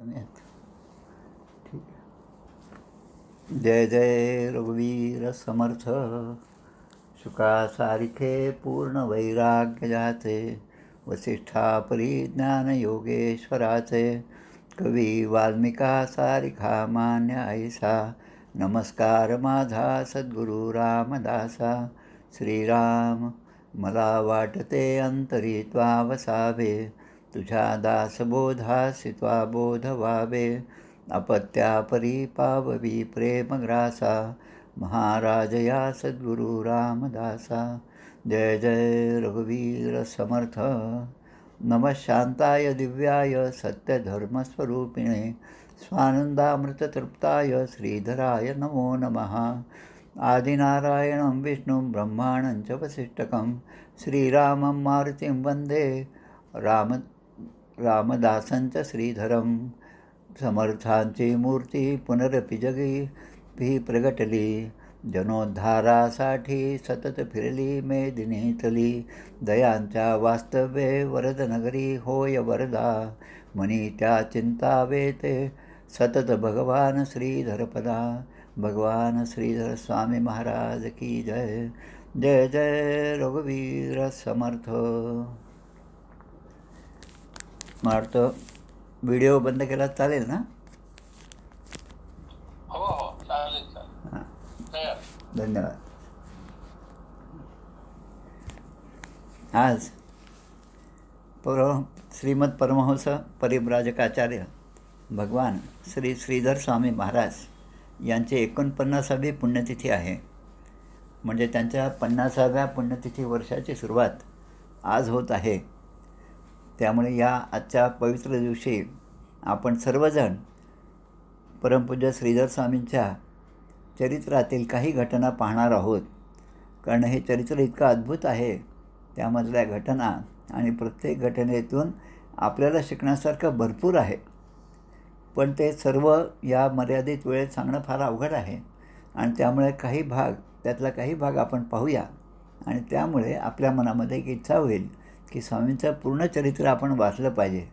ठीक आहे. जय जय रघुवीर समर्थ. शुका सारिखे पूर्ण वैराग्य जाचे, वसिष्ठा परिज्ञान योगेश्वराचे. कवी वाल्मिका सारिखा मान्य ऐसा, नमस्कार माझा सद्गुरू रामदासा. श्रीराम मला वाटते अंतरी त्वा वसावे, तुझ्या दासबोधासी त्वा बोध व्हावे. अपत्यापरी पाववी प्रेमग्रासा, महाराज या सद्गुरू रामदासा. जय जय रघुवीर समर्थ. नमः शांताय दिव्याय सत्यधर्मस्वरूपिणे, स्वानंदामृततृप्ताय श्रीधराय नमो नमः. आदिनारायणं विष्णुं ब्रह्माणं च वसिष्ठकं, श्रीरामं मारुतिं वन्दे रामदासंच श्रीधरं. समर्थांची मूर्ती पुनरपि जगी भी प्रगटली, जनोद्धारासाठी सतत फिरली मेदिनीतली. दयांच्या वास्तव्ये वरदनगरी होय वरदा, मनी त्या चिंतावे ते सतत भगवान श्रीधरपदा. भगवान श्रीधर स्वामी महाराज की जय. जय जय रघुवीर समर्थ. मार्त व्हिडिओ बंद केला चालेल ना? हो हो चालेल हां, तयार. धन्यवाद. आज श्रीमद परमहंस परिव्राजकाचार्य भगवान श्री श्रीधर स्वामी महाराज यांची 49वी पुण्यतिथी आहे. म्हणजे त्यांच्या 50व्या पुण्यतिथी वर्षाची सुरुवात आज होत आहे. त्यामुळे या आजच्या पवित्र दिवशी आपण सर्वजण परमपूज्य श्रीधर स्वामींच्या चरित्रातील काही घटना पाहणार आहोत. कारण हे चरित्र इतकं अद्भुत आहे, त्यामधल्या घटना आणि प्रत्येक घटनेतून आपल्याला शिकण्यासारखं भरपूर आहे. पण ते सर्व या मर्यादित वेळेत सांगणं फार अवघड आहे आणि त्यामुळे त्यातला काही भाग आपण पाहूया. आणि त्यामुळे आपल्या मनामध्ये एक इच्छा होईल की स्वामींचं पूर्ण चरित्र आपण वाचलं पाहिजे.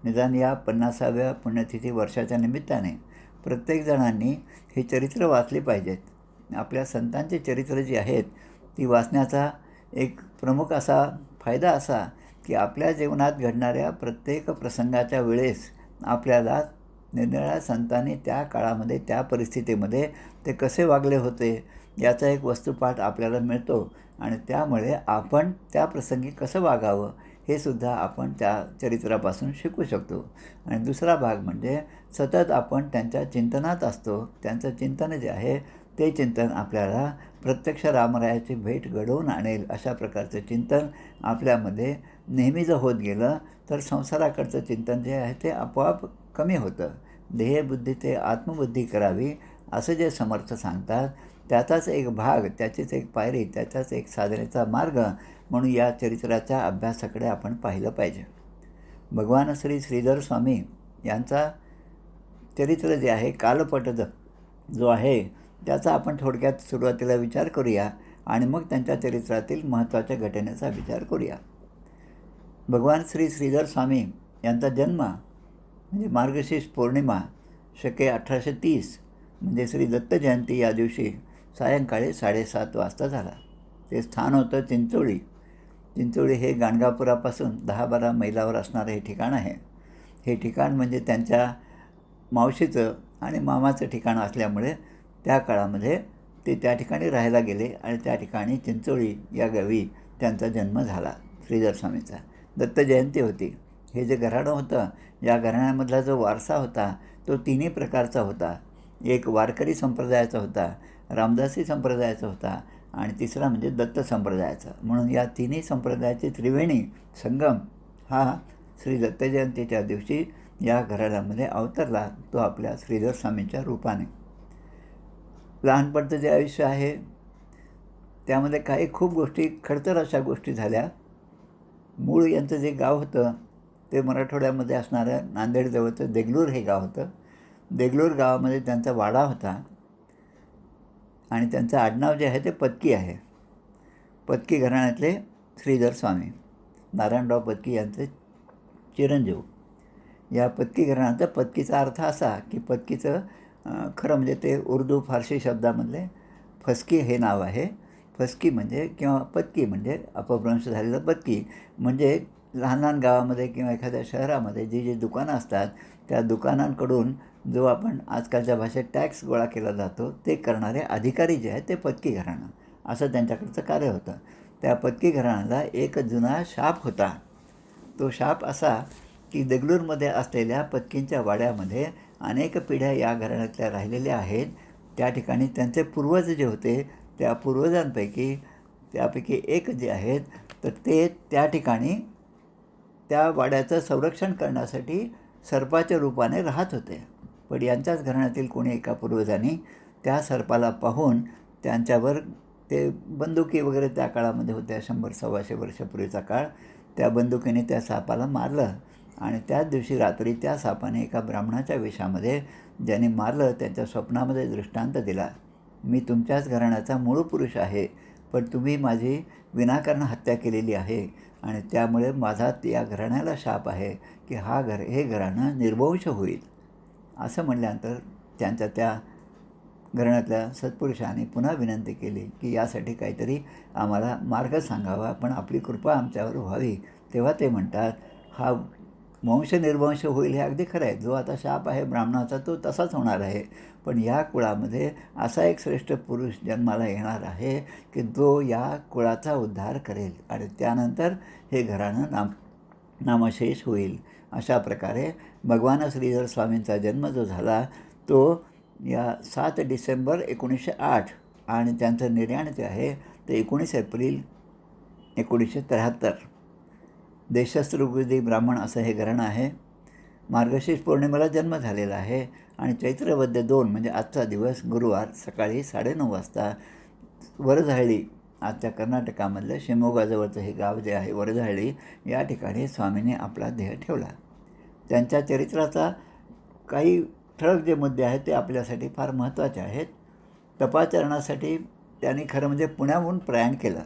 निदान या 50व्या पुण्यतिथी वर्षाच्या निमित्ताने प्रत्येकजणांनी ही चरित्र वाचली पाहिजेत. आपल्या संतांची चरित्र जी आहेत ती वाचण्याचा एक प्रमुख असा फायदा असा की आपल्या जीवनात घडणाऱ्या प्रत्येक प्रसंगाच्या वेळेस आपल्याला निरनिराळ्या संतांनी त्या काळामध्ये त्या परिस्थितीमध्ये ते कसे वागले होते याचा एक वस्तुपाठ आपल्याला मिळतो. आणि त्यामुळे आपण त्या प्रसंगी कसं वागावं हे सुद्धा आपण त्या चरित्रापासून शिकू शकतो. आणि दुसरा भाग म्हणजे सतत आपण त्यांच्या चिंतनात असतो. त्यांचं चिंतन जे आहे ते चिंतन आपल्याला प्रत्यक्ष रामरायाची भेट घडवून आणेल अशा प्रकारचं चिंतन आपल्यामध्ये नेहमी जर होत गेलं तर संसाराकडचं चिंतन जे आहे ते आपोआप कमी होतं. ध्येयबुद्धी ते आत्मबुद्धी करावी असं जे समर्थ सांगतात त्याचाच एक भाग, त्याचीच एक पायरी, त्याचाच एक साधनेचा मार्ग म्हणून या चरित्राच्या अभ्यासाकडे आपण पाहिलं पाहिजे. भगवान श्री श्रीधर स्वामी यांचा चरित्र जे आहे कालपट जो आहे त्याचा आपण थोडक्यात सुरुवातीला विचार करूया आणि मग त्यांच्या चरित्रातील महत्त्वाच्या घटनेचा विचार करूया. भगवान श्री श्रीधर स्वामी यांचा जन्म म्हणजे मार्गशीर्ष पौर्णिमा शके 1830 म्हणजे श्री दत्त जयंती या दिवशी सायंकाळी 7:30 वाजता झाला. ते स्थान होतं चिंचोळी. चिंचोळी हे गाणगापुरापासून 10-12 मैलावर असणारं हे ठिकाण आहे. हे ठिकाण म्हणजे त्यांच्या मावशीचं आणि मामाचं ठिकाण असल्यामुळे त्या काळामध्ये ते त्या ठिकाणी राहायला गेले आणि त्या ठिकाणी चिंचोळी या गावी त्यांचा जन्म झाला श्रीधर स्वामीचा. दत्त जयंती होती. हे जे घराणं होतं या घराण्यामधला जो वारसा होता तो तिन्ही प्रकारचा होता. एक वारकरी संप्रदायाचा होता, रामदासी संप्रदायाचा होता आणि तिसरा म्हणजे दत्त संप्रदायाचा. म्हणून या तिन्ही संप्रदायाची त्रिवेणी संगम हा श्री दत्त जयंतीच्या दिवशी या घराण्यामध्ये अवतरला, तो आपल्या श्रीधर स्वामींच्या रूपाने. लहानपणचं जे आयुष्य आहे त्यामध्ये काही खूप गोष्टी खडतर अशा गोष्टी झाल्या. मूळ यांचं जे गाव होतं ते मराठवाड्यामध्ये असणारं नांदेडजवळचं देगलूर हे गाव होतं. देगलूर गावामध्ये त्यांचा वाडा होता आणि त्यांचं आडनाव जे आहे ते पत्की आहे. पत्की घराण्यातले श्रीधर स्वामी, नारायणराव पत्की यांचे चिरंजीव. या पत्की घराण्याचा पत्कीचा अर्थ असा की पत्कीचं खरं म्हणजे ते उर्दू फारसी शब्दामधले फसकी हे नाव आहे. फसकी म्हणजे किंवा पत्की म्हणजे अपभ्रंश झालेलं पत्की म्हणजे लहान लहान गावामध्ये किंवा एखाद्या शहरामध्ये जी दुकानं असतात त्या दुकानांकडून जो आपण आजकालच्या भाषेत टॅक्स गोळा केला जातो ते करणारे अधिकारी जे आहेत ते पत्की घराणं असं त्यांच्याकडचं कार्य होतं. त्या पत्की घराण्याला एक जुना शाप होता. तो शाप असा की देगलूरमध्ये असलेल्या पत्कींच्या वाड्यामध्ये अनेक पिढ्या या घराण्यातल्या राहिलेल्या आहेत. त्या ठिकाणी त्यांचे पूर्वज जे होते त्या पूर्वजांपैकी त्यापैकी एक जे आहेत तर ते त्या ठिकाणी त्या वाड्याचं संरक्षण करण्यासाठी सर्पाच्या रूपाने राहत होते. पण यांच्याच घराण्यातील कोणी एका पूर्वजांनी त्या सर्पाला पाहून त्यांच्यावर ते बंदुकी वगैरे त्या काळामध्ये होत्या 100-125 वर्षापूर्वीचा काळ. त्या बंदुकीने त्या सापाला मारलं आणि त्याच दिवशी रात्री त्या सापाने एका ब्राह्मणाच्या वेशामध्ये ज्याने मारलं त्यांच्या स्वप्नामध्ये दृष्टांत दिला, मी तुमच्याच घराण्याचा मूळ पुरुष आहे पण तुम्ही माझी विनाकारण हत्या केलेली आहे आणि त्यामुळे माझा या घराण्याला शाप आहे की हे घराणं निर्वंश होईल. असं म्हणल्यानंतर त्यांच्या त्या घराण्यातल्या सत्पुरुषांनी पुन्हा विनंती केली की यासाठी काहीतरी आम्हाला मार्ग सांगावा, पण आपली कृपा आमच्यावर व्हावी. तेव्हा ते म्हणतात हा वंश निर्वंश होईल हे अगदी खरं आहे. जो आता शाप आहे ब्राह्मणाचा तो तसाच होणार आहे. पण या कुळामध्ये असा एक श्रेष्ठ पुरुष जन्माला येणार आहे की जो या कुळाचा उद्धार करेल आणि त्यानंतर हे घराणं नामशेष होईल. अशा प्रकारे भगवान श्रीधर स्वामींचा जन्म जो झाला तो या 7 डिसेंबर 1908 आणि त्यांचं निर्याण जे आहे ते 19 एप्रिल 1973. देशस्त्रकृती ब्राह्मण असं हे घराणं आहे. मार्गशीर्ष पौर्णिमेला जन्म झालेला आहे आणि चैत्रवद्य 2 म्हणजे आजचा दिवस गुरुवार सकाळी 9:30 वाजता वरझाळी आजच्या कर्नाटकामधलं शिमोगाजवळचं हे गाव जे आहे वरझाळी या ठिकाणी स्वामींनी आपला देह ठेवला. त्यांच्या चरित्राचा काही ठळक जे मुद्दे आहेत ते आपल्यासाठी फार महत्त्वाचे आहेत. तपाचरणासाठी त्यांनी खरं म्हणजे पुण्याहून प्रयाण केलं.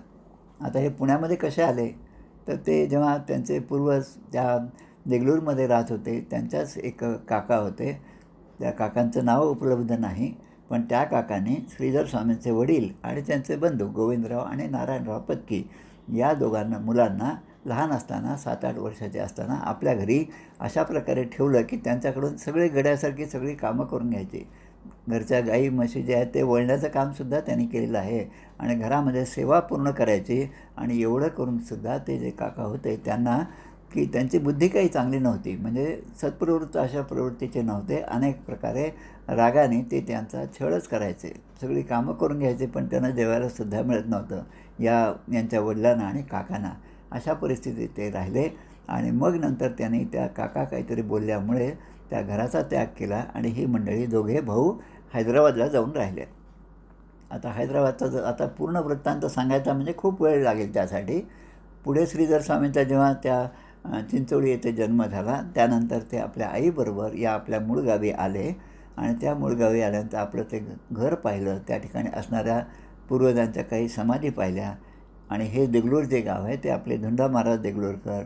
आता हे पुण्यामध्ये कसे आले तर ते जेव्हा त्यांचे पूर्वज त्या देगलूरमध्ये राहत होते त्यांच्याच एक काका होते. त्या काकांचं नाव उपलब्ध नाही पण त्या काकांनी श्रीधर स्वामींचे वडील आणि त्यांचे बंधू गोविंदराव आणि नारायणराव पत्की या दोघांना मुलांना लहान असताना 7-8 वर्षाचे असताना आपल्या घरी अशा प्रकारे ठेवलं की त्यांच्याकडून सगळे गड्यासारखी सगळी कामं करून घ्यायची. घरच्या गाई म्हशी जे आहेत ते वळण्याचं कामसुद्धा त्यांनी केलेलं आहे आणि घरामध्ये सेवा पूर्ण करायची. आणि एवढं करूनसुद्धा ते जे काका होते त्यांना की त्यांची बुद्धी काही चांगली नव्हती म्हणजे सत्प्रवृत्त अशा प्रवृत्तीचे नव्हते. अनेक प्रकारे रागाने ते त्यांचा छळच करायचे. सगळी कामं करून घ्यायचे पण त्यांना जेवायलासुद्धा मिळत नव्हतं यांच्या वडिलांना आणि काकांना. अशा परिस्थितीत ते राहिले आणि मग नंतर त्यांनी त्या काका काहीतरी बोलल्यामुळे त्या घराचा त्याग केला आणि ही मंडळी दोघे भाऊ हैदराबादला जाऊन राहिले. आता हैदराबादचा आता पूर्ण वृत्तांत सांगायचा म्हणजे खूप वेळ लागेल त्यासाठी. पुढे श्रीधर स्वामींचा जेव्हा त्या चिंचोळी येथे जन्म झाला त्यानंतर ते आपल्या आईबरोबर या आपल्या मूळ गावी आले आणि त्या मूळ गावी आल्यानंतर आपलं ते घर पाहिलं. त्या ठिकाणी असणाऱ्या पूर्वजांच्या काही समाधी पाहिल्या आणि हे देगलूर जे गाव आहे ते आपले धुंडा महाराज देगलूरकर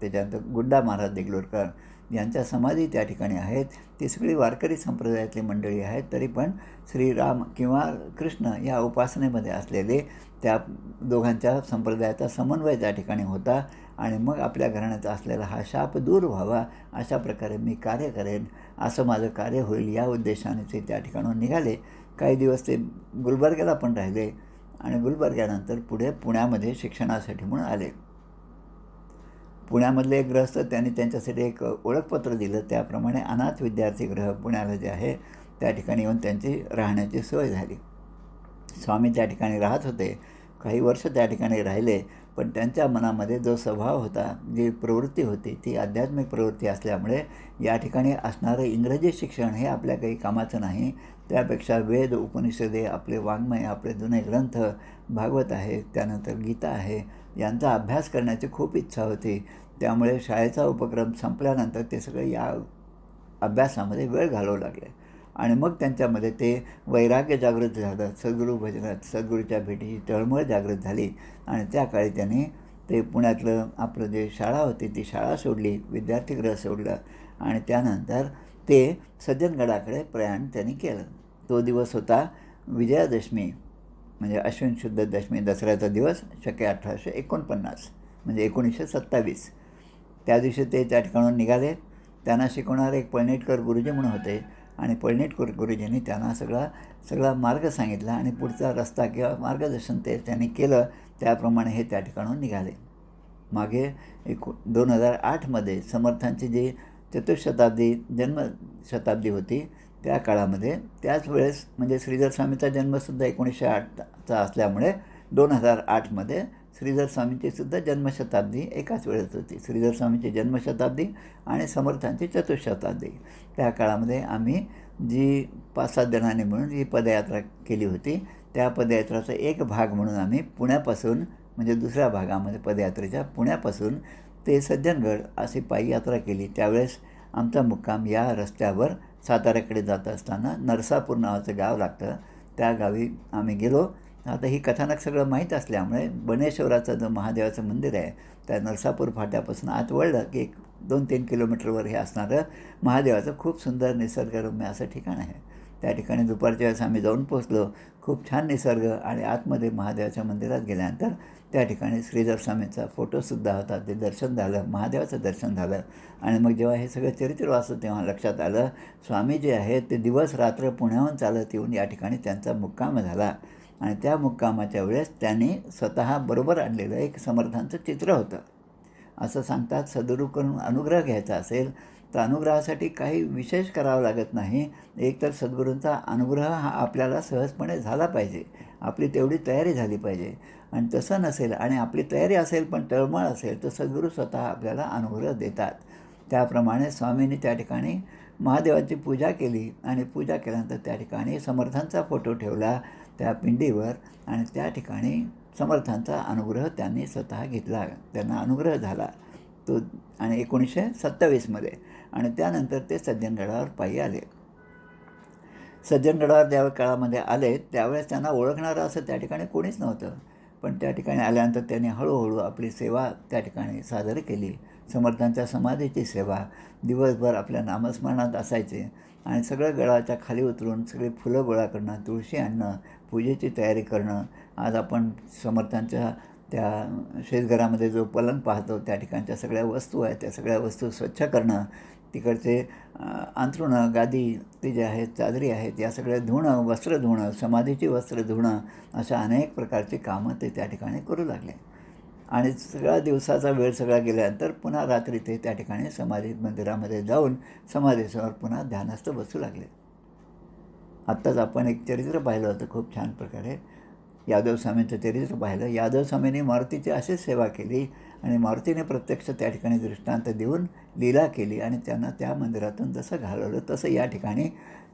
त्याच्यानंतर गुड्डा महाराज देगलूरकर यांच्या समाधी त्या ठिकाणी आहेत. ती सगळी वारकरी संप्रदायातली मंडळी आहेत तरी पण श्रीराम किंवा कृष्ण या उपासनेमध्ये असलेले त्या दोघांच्या संप्रदायाचा समन्वय त्या ठिकाणी होता. आणि मग आपल्या घराण्याचा असलेला हा शाप दूर व्हावा अशा प्रकारे मी कार्य करेन असं माझं कार्य होईल या उद्देशाने ते त्या ठिकाणून निघाले. काही दिवस ते गुलबर्ग्याला पण राहिले आणि गुलबर्ग्यानंतर पुढे पुण्यामध्ये शिक्षणासाठी म्हणून आले. पुण्यामधले एक गृहस्थ त्यांनी त्यांच्यासाठी एक ओळखपत्र दिलं. त्याप्रमाणे अनाथ विद्यार्थी गृह पुण्याला जे आहे त्या ठिकाणी येऊन त्यांची राहण्याची सोय झाली. स्वामी त्या ठिकाणी राहत होते. काही वर्ष त्या ठिकाणी राहिले पण त्यांच्या मनामध्ये जो स्वभाव होता जी प्रवृत्ती होती ती आध्यात्मिक प्रवृत्ती असल्यामुळे या ठिकाणी असणारं इंग्रजी शिक्षण हे आपल्या काही कामाचं नाही. त्यापेक्षा वेद उपनिषदे आपले वाङ्मय आपले जुने ग्रंथ भागवत आहे त्यानंतर गीता आहे यांचा अभ्यास करण्याची खूप इच्छा होती. त्यामुळे शाळेचा उपक्रम संपल्यानंतर ते सगळे या अभ्यासामध्ये वेळ घालवू लागले आणि मग त्यांच्यामध्ये ते वैराग्य जागृत झालं. सद्गुरू भजनात सद्गुरूच्या भेटीची तळमळ जागृत झाली आणि त्या काळी त्यांनी ते पुण्यातलं आपलं जे शाळा होती ती शाळा सोडली, विद्यार्थीगृह सोडलं आणि त्यानंतर ते सज्जनगडाकडे प्रयाण त्यांनी केलं. तो दिवस होता विजयादशमी, म्हणजे अश्विन शुद्ध दशमी, दसऱ्याचा दिवस, शके 1849 म्हणजे 1927. त्या दिवशी ते त्या ठिकाणून निघाले. त्यांना शिकवणारे एक पळणीटकर गुरुजी म्हणून होते आणि पळणीटकर गुरुजींनी त्यांना सगळा मार्ग सांगितला आणि पुढचा रस्ता किंवा मार्गदर्शन त्यांनी केलं. त्याप्रमाणे हे त्या ठिकाणून निघाले. मागे 2008मध्ये समर्थांची जी चतुशताब्दी जन्मशताब्दी होती त्या काळामध्ये, त्याच वेळेस म्हणजे श्रीधर स्वामीचा जन्मसुद्धा 1908चा असल्यामुळे 2008मध्ये श्रीधर स्वामींची सुद्धा जन्मशताब्दी एकाच वेळेस होती. श्रीधर स्वामींची जन्मशताब्दी आणि समर्थांची चतुशताब्दी. त्या काळामध्ये आम्ही जी 5-7 जणांनी मिळून ही पदयात्रा केली होती, त्या पदयात्राचा एक भाग म्हणून आम्ही पुण्यापासून, म्हणजे दुसऱ्या भागामध्ये पदयात्रेच्या पुण्यापासून ते सज्जनगड अशी पायी यात्रा केली. त्यावेळेस आमचा मुक्काम या रस्त्यावर साताऱ्याकडे जात असताना नरसापूर नावाचं गाव लागतं, त्या गावी आम्ही गेलो. आता ही कथानक सगळं माहीत असल्यामुळे बनेश्वराचं जो महादेवाचं मंदिर आहे त्या नरसापूर फाट्यापासून आत वळलं की 1-2-3 किलोमीटरवर हे असणारं महादेवाचं खूप सुंदर निसर्गरम्य असं ठिकाण आहे. त्या ठिकाणी दुपारच्या वेळेस आम्ही जाऊन पोचलो. खूप छान निसर्ग आणि आतमध्ये महादेवाच्या मंदिरात गेल्यानंतर त्या ठिकाणी श्रीधर स्वामींचा फोटोसुद्धा होता. ते दर्शन झालं, महादेवाचं दर्शन झालं आणि मग जेव्हा हे सगळं चरित्र वाचलं तेव्हा लक्षात आलं स्वामी जे आहेत ते दिवस रात्र पुण्याहून चालत येऊन या ठिकाणी त्यांचा मुक्काम झाला आणि त्या मुक्कामाच्या वेळेस त्यांनी स्वतः बरोबर आणलेलं एक समर्थांचं चित्र होतं. असं सांगतात सद्गुरूकडून अनुग्रह घ्यायचा असेल तर अनुग्रहासाठी काही विशेष करावं लागत नाही. एक तर सद्गुरूंचा अनुग्रह हा आपल्याला सहजपणे झाला पाहिजे, आपली तेवढी तयारी झाली पाहिजे. आणि तसं नसेल आणि आपली तयारी असेल पण तळमळ असेल तर सद्गुरू स्वतः आपल्याला अनुग्रह देतात. त्याप्रमाणे स्वामींनी त्या ठिकाणी महादेवाची पूजा केली आणि पूजा केल्यानंतर त्या ठिकाणी समर्थांचा फोटो ठेवला त्या पिंडीवर आणि त्या ठिकाणी समर्थांचा अनुग्रह त्यांनी स्वतः घेतला, त्यांना अनुग्रह झाला तो. आणि 1927मध्ये आणि त्यानंतर ते सज्जनगडावर पायी आले. सज्जनगडावर ज्या काळामध्ये आले त्यावेळेस त्यांना ओळखणारं असं त्या ठिकाणी कोणीच नव्हतं. पण त्या ठिकाणी आल्यानंतर त्यांनी हळूहळू आपली सेवा त्या ठिकाणी सादर केली. समर्थांच्या समाधीची सेवा, दिवसभर आपल्या नामस्मरणात असायचे आणि सगळं गडाच्या खाली उतरून सगळी फुलं गोळा करणं, तुळशी आणणं, पूजेची तयारी करणं. आज आपण समर्थांच्या त्या शेतघरामध्ये जो पलंग पाहतो त्या ठिकाणच्या सगळ्या वस्तू आहेत त्या सगळ्या वस्तू स्वच्छ करणं, तिकडचे अंथरुणं, गादी ते जे आहेत, चादरी आहेत, या सगळ्या धुणं, वस्त्र धुणं, समाधीची वस्त्र धुणं, अशा अनेक प्रकारची कामं ते त्या ठिकाणी करू लागले. आणि सगळा दिवसाचा वेळ सगळा गेल्यानंतर पुन्हा रात्री ते त्या ठिकाणी समाधी मंदिरामध्ये जाऊन समाधीसमोर पुन्हा ध्यानस्थ बसू लागले. आत्ताच आपण एक चरित्र पाहिलं होतं खूप छान प्रकारे, यादव स्वामींचं चरित्र पाहिलं. यादव स्वामींनी मारुतीची अशीच सेवा केली आणि मारुतीने प्रत्यक्ष त्या ठिकाणी दृष्टांत देऊन लीला केली आणि त्यांना त्या मंदिरातून जसं घालवलं तसं या ठिकाणी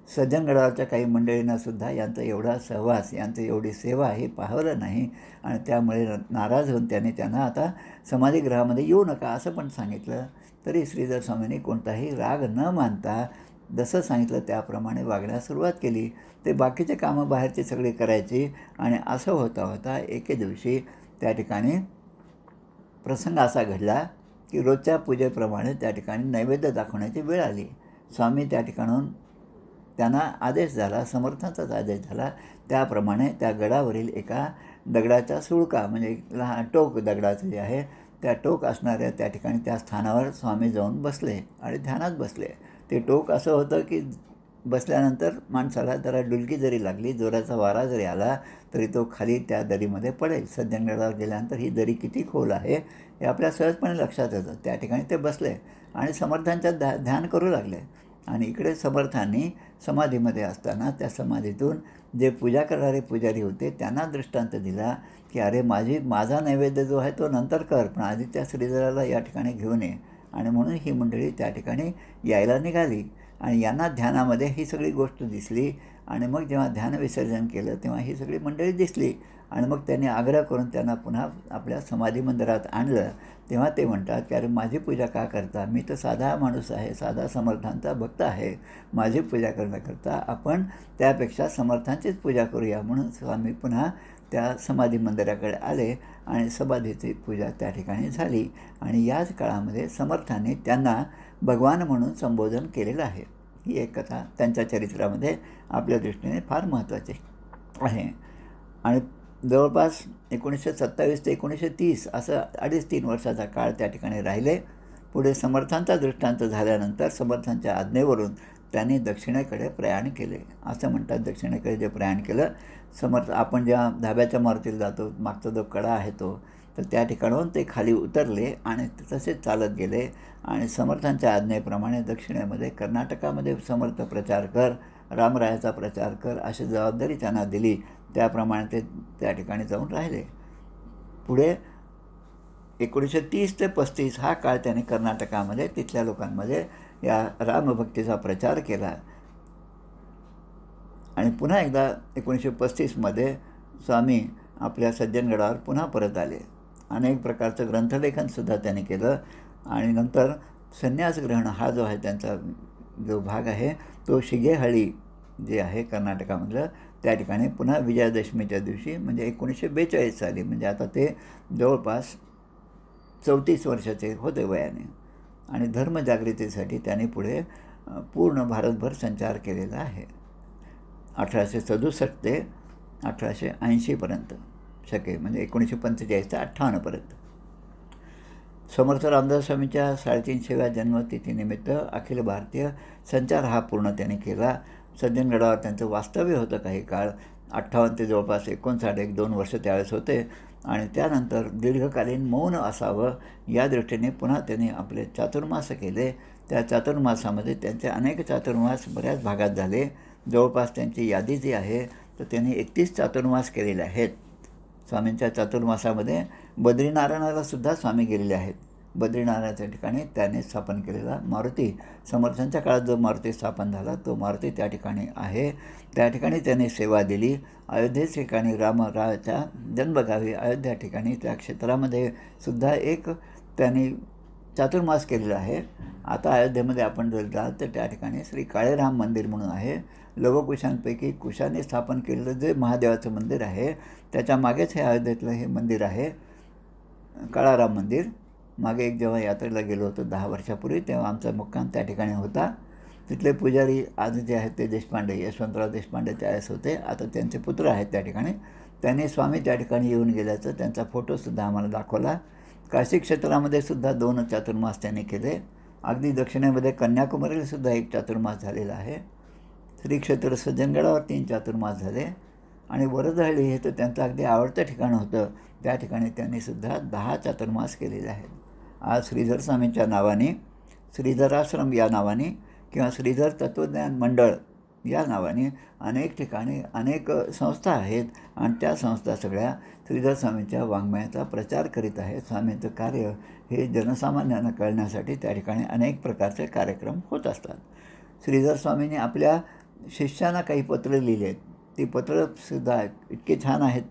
सज्जनगडावरच्या काही मंडळींनासुद्धा यांचा एवढा सहवास, यांचं एवढी सेवा हे पाहवलं नाही आणि त्यामुळे नाराज होऊन त्यांना आता समाधीगृहामध्ये येऊ नका असं पण सांगितलं. तरी श्रीधर स्वामींनी कोणताही राग न मानता जसं सांगितलं त्याप्रमाणे वागण्यास सुरुवात केली. ते बाकीचे कामं बाहेरची सगळी करायची आणि असं होता एके दिवशी त्या ठिकाणी प्रसंग असा घडला की रोजच्या पूजेप्रमाणे त्या ठिकाणी नैवेद्य दाखवण्याची वेळ आली. स्वामी त्या ठिकाणून त्यांना आदेश झाला, समर्थांचाच आदेश झाला. त्याप्रमाणे त्या गडावरील एका दगडाचा सुळका म्हणजे लहान टोक दगडाचं जे आहे त्या टोक असणाऱ्या त्या ठिकाणी त्या स्थानावर स्वामी जाऊन बसले आणि ध्यानात बसले. ते टोक असं होतं की बसल्यानंतर माणसाला जरा डुलकी जरी लागली, जोराचा वारा जरी आला तरी तो खाली त्या दरीमध्ये पडेल. सज्जनगडावर गेल्यानंतर ही दरी किती खोल आहे हे आपल्या सहजपणे लक्षात येतं. त्या ठिकाणी ते बसले आणि समर्थांच्या ध्यान करू लागले. आणि इकडे समर्थांनी समाधीमध्ये असताना त्या समाधीतून जे पूजा करणारे पुजारी होते त्यांना दृष्टांत दिला की अरे माझा नैवेद्य जो आहे तो नंतर कर, पण आधी त्या श्रीधराला या ठिकाणी घेऊन ये. आणि म्हणून ही मंडळी त्या ठिकाणी यायला निघाली आणि यांना ध्यानामध्ये ही सगळी गोष्ट दिसली. आणि मग जेव्हा ध्यान विसर्जन केलं तेव्हा ही सगळी मंडळी दिसली आणि मग त्यांनी आग्रह करून त्यांना पुन्हा आपल्या समाधी मंदिरात आणलं. तेव्हा ते म्हणतात की अरे माझी पूजा का करता, मी तर साधा माणूस आहे, साधा समर्थांचा भक्त आहे, माझी पूजा करण्याकरता आपण त्यापेक्षा समर्थांचीच पूजा करूया. म्हणून स्वामी पुन्हा त्या समाधी मंदिराकडे आले आणि समाधीची पूजा त्या ठिकाणी झाली. आणि याच काळामध्ये समर्थांनी त्यांना भगवान म्हणून संबोधन केलेलं आहे. ही एक कथा त्यांच्या चरित्रामध्ये आपल्या दृष्टीने फार महत्त्वाची आहे. आणि जवळपास 1927 ते 1930 असं 2.5-3 वर्षाचा काळ त्या ठिकाणी राहिले. पुढे समर्थांचा दृष्टांत झाल्यानंतर समर्थांच्या आज्ञेवरून त्यांनी दक्षिणेकडे प्रयाण केले. असं म्हणतात, दक्षिणेकडे जे प्रयाण केलं समर्थ, आपण ज्या धाब्याच्या मारुतीला जातो, मागचा जो कडा आहे तो, तर त्या ठिकाणाहून ते खाली उतरले आणि तसेच चालत गेले आणि समर्थांच्या आज्ञेप्रमाणे दक्षिणेमध्ये कर्नाटकामध्ये समर्थ प्रचार कर, रामरायाचा प्रचार कर अशी जबाबदारी त्यांना दिली. त्याप्रमाणे ते त्या ठिकाणी जाऊन राहिले. पुढे 1930 ते 35 हा काळ त्यांनी कर्नाटकामध्ये तिथल्या लोकांमध्ये या रामभक्तीचा प्रचार केला. आणि पुन्हा एकदा 1935मध्ये स्वामी आपल्या सज्जनगडावर पुन्हा परत आले. अनेक प्रकारचं ग्रंथलेखनसुद्धा त्यांनी केलं. आणि नंतर संन्यास ग्रहण हा जो आहे त्यांचा जो भाग आहे तो शिगेहळ्ळी जे आहे कर्नाटकामधलं, त्या ठिकाणी पुन्हा विजयादशमीच्या दिवशी म्हणजे 1942 साली, म्हणजे आता ते जवळपास 34 वर्षाचे होते वयाने. आणि धर्मजागृतीसाठी त्यांनी पुढे पूर्ण भारतभर संचार केलेला आहे. 1867 ते 1880पर्यंत शके, म्हणजे 1945 ते 58पर्यंत. समर्थ रामदास स्वामींच्या 350व्या जन्मतिथीनिमित्त अखिल भारतीय संचार हा पूर्ण त्यांनी केला. सज्जनगडावर त्यांचं वास्तव्य होतं काही काळ, 58 ते जवळपास 59, 1-2 वर्ष त्यावेळेस होते. आणि त्यानंतर दीर्घकालीन मौन असावं या दृष्टीने पुन्हा त्यांनी आपले चातुर्मास केले. त्या चातुर्मासामध्ये त्यांचे अनेक चातुर्मास बऱ्याच भागात झाले. जवळपास त्यांची यादी जी आहे तर त्यांनी 31 चातुर्मास केलेले आहेत. स्वामींच्या चातुर्मासामध्ये बद्रीनारायणालासुद्धा स्वामी गेलेले आहेत. बद्रीनारायणाच्या ठिकाणी त्यांनी स्थापन केलेला मारुती, समर्थांच्या काळात जो मारुती स्थापन झाला तो मारुती त्या ठिकाणी आहे. त्या ठिकाणी त्यांनी सेवा दिली. अयोध्येच्या ठिकाणी रामरायाच्या जन्मगावी अयोध्या ठिकाणी त्या क्षेत्रामध्ये सुद्धा एक त्यांनी चातुर्मास केलेला आहे. आता अयोध्येमध्ये आपण जर जाल तर त्या ठिकाणी श्री काळेराम मंदिर म्हणून आहे. लवकुशांपैकी कुशाने स्थापन केलेलं जे महादेवाचं मंदिर आहे त्याच्या मागेच हे अयोध्येतलं हे मंदिर आहे, काळाराम मंदिर. मागे एक जेव्हा यात्रेला गेलो होतो 10 वर्षापूर्वी, तेव्हा आमचा मुक्काम त्या ठिकाणी होता. तिथले पुजारी आज जे आहेत ते देशपांडे, यशवंतराव देशपांडे त्यावेळेस होते. आता त्यांचे पुत्र आहेत त्या ठिकाणी. त्यांनी स्वामी त्या ठिकाणी येऊन गेल्याचं त्यांचा फोटोसुद्धा आम्हाला दाखवला. काशी क्षेत्रामध्ये सुद्धा 2 चातुर्मास त्यांनी केले. अगदी दक्षिणेमध्ये कन्याकुमारीलासुद्धा 1 चातुर्मास झालेला आहे. श्री क्षेत्र सज्जनगडावर 3 चातुर्मास झाले. आणि वरदहळ्ळी हे तर त्यांचं अगदी आवडतं ठिकाण होतं, त्या ठिकाणी त्यांनीसुद्धा 10 चातुर्मास केलेले आहेत. आज श्रीधर स्वामींच्या नावाने, श्रीधराश्रम या नावाने किंवा श्रीधर तत्त्वज्ञान मंडळ या नावाने अनेक ठिकाणी अनेक संस्था आहेत. आणि त्या संस्था सगळ्या श्रीधर स्वामींच्या वाङ्मयाचा प्रचार करीत आहेत. स्वामींचं कार्य हे जनसामान्यांना कळण्यासाठी त्या ठिकाणी अनेक प्रकारचे कार्यक्रम होत असतात. श्रीधर स्वामींनी आपल्या शिष्यांना काही पत्रं लिहिली आहेत. ती पत्रंसुद्धा इतकी छान आहेत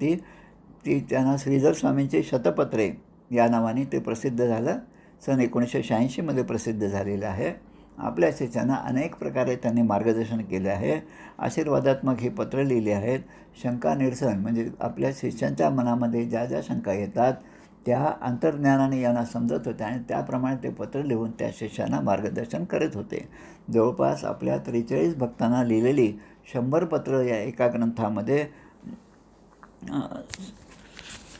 ती त्यांना श्रीधर स्वामींची शतपत्रे या नावाने ते प्रसिद्ध झालं. सन 1986मध्ये प्रसिद्ध झालेलं आहे. आपल्या शिष्यांना अनेक प्रकारे त्यांनी मार्गदर्शन केले आहे. आशीर्वादात्मक ही पत्रं लिहिली आहेत. शंका निरसन म्हणजे आपल्या शिष्यांच्या मनामध्ये ज्या ज्या शंका येतात त्या अंतर्ज्ञानाने यांना समजत होत्या आणि त्याप्रमाणे ते पत्र लिहून त्या शिष्यांना मार्गदर्शन करत होते. जवळपास आपल्या 43 भक्तांना लिहिलेली 100 पत्र या एका ग्रंथामध्ये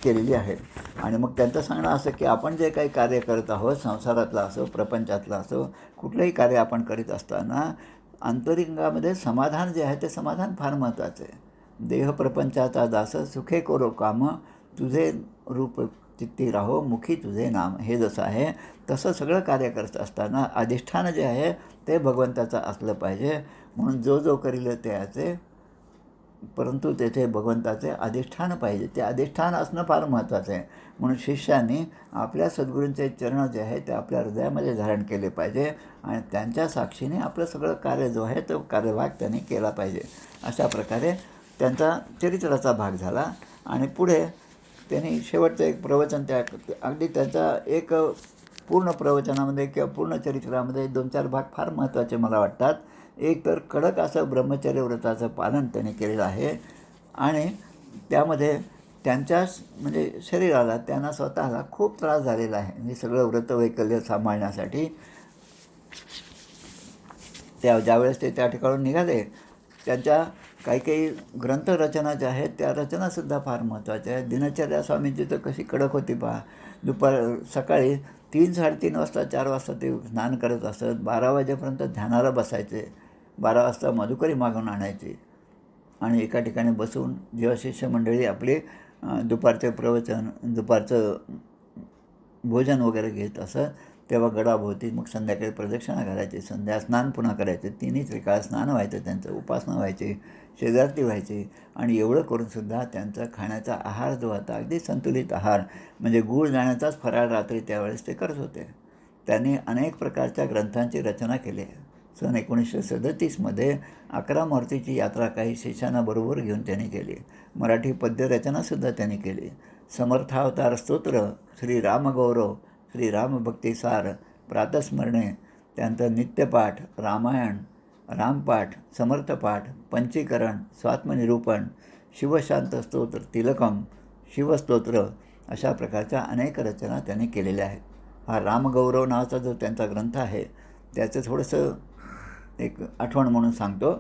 केलेली आहेत. आणि मग त्यांचं सांगणं असं की आपण जे काही कार्य करत आहोत, संसारातलं असो, प्रपंचातलं असो, कुठलंही कार्य आपण करीत असताना अंतरिंगामध्ये समाधान जे आहे ते समाधान फार महत्त्वाचं आहे. देह प्रपंचाचा दास सुखे करो काम, तुझे रूप चित्ती राहो मुखी तुझे नाम. हे जसं आहे तसं सगळं कार्य करत असताना अधिष्ठान जे आहे ते भगवंताचं असलं पाहिजे. म्हणून जो करील त्याचे, परंतु तेथे भगवंताचे अधिष्ठान पाहिजे. ते अधिष्ठान असणं फार महत्त्वाचं आहे. म्हणून शिष्यांनी आपल्या सद्गुरूंचे चरण जे आहे ते आपल्या हृदयामध्ये धारण केले पाहिजे आणि त्यांच्या साक्षीने आपलं सगळं कार्य जो आहे तो कार्यभाग त्यांनी केला पाहिजे. अशा प्रकारे त्यांचा चरित्राचा भाग झाला. आणि पुढे त्यांनी शेवटचं एक प्रवचन त्या अगदी त्याचा एक पूर्ण प्रवचनामध्ये किंवा पूर्ण चरित्रामध्ये 2-4 भाग फार महत्त्वाचे मला वाटतात. एक तर कडक असं ब्रह्मचर्य व्रताचं पालन त्यांनी केलेलं आहे आणि त्यामध्ये त्यांच्याच म्हणजे शरीराला त्यांना स्वतःला खूप त्रास झालेला आहे. हे सगळं व्रतवैकल्य सांभाळण्यासाठी ज्यावेळेस ते त्या ठिकाणून निघाले, त्यांच्या काही काही ग्रंथरचना ज्या आहेत त्या रचनासुद्धा फार महत्त्वाच्या आहेत. दिनचर्या स्वामींची तर कशी कडक होती पहा. सकाळी 3-3:30 वाजता 4 वाजता ते स्नान करत असत. 12 वाजेपर्यंत ध्यानाला बसायचे. 12 वाजता मधुकरी मागून आणायची आणि एका ठिकाणी बसून जेव्हा शिष्यमंडळी आपले दुपारचे प्रवचन, दुपारचं भोजन वगैरे घेत असत, तेव्हा गडाभोवती मग संध्याकाळी प्रदक्षिणा घालायची, संध्या स्नान पुन्हा करायचे. तिन्ही त्रिकाळ स्नान व्हायचं त्यांचं, उपासना व्हायची, शेजारती व्हायची आणि एवढं करूनसुद्धा त्यांचा खाण्याचा आहार जो होता अगदी संतुलित आहार, म्हणजे गूळ जाण्याचाच फराळ रात्री त्यावेळेस ते करत होते. त्यांनी अनेक प्रकारच्या ग्रंथांची रचना केली आहे. सन 1937मध्ये 11 मारुतीची यात्रा काही शिष्यांना बरोबर घेऊन त्यांनी केली. मराठी पद्यरचनासुद्धा त्यांनी केली. समर्थावतार स्तोत्र, श्री रामगौरव, श्री रामभक्तिसार, प्रातस्मरणे, त्यानंतर नित्यपाठ, रामायण, रामपाठ, समर्थपाठ, पंचीकरण, स्वात्मनिरूपण, शिवशांत स्तोत्र, तिलकम, शिवस्तोत्र अशा प्रकारच्या अनेक रचना त्यांनी केलेल्या आहेत. हा रामगौरव नावाचा जो त्यांचा ग्रंथ आहे त्याचं थोडंसं एक आठवण म्हणून सांगतो.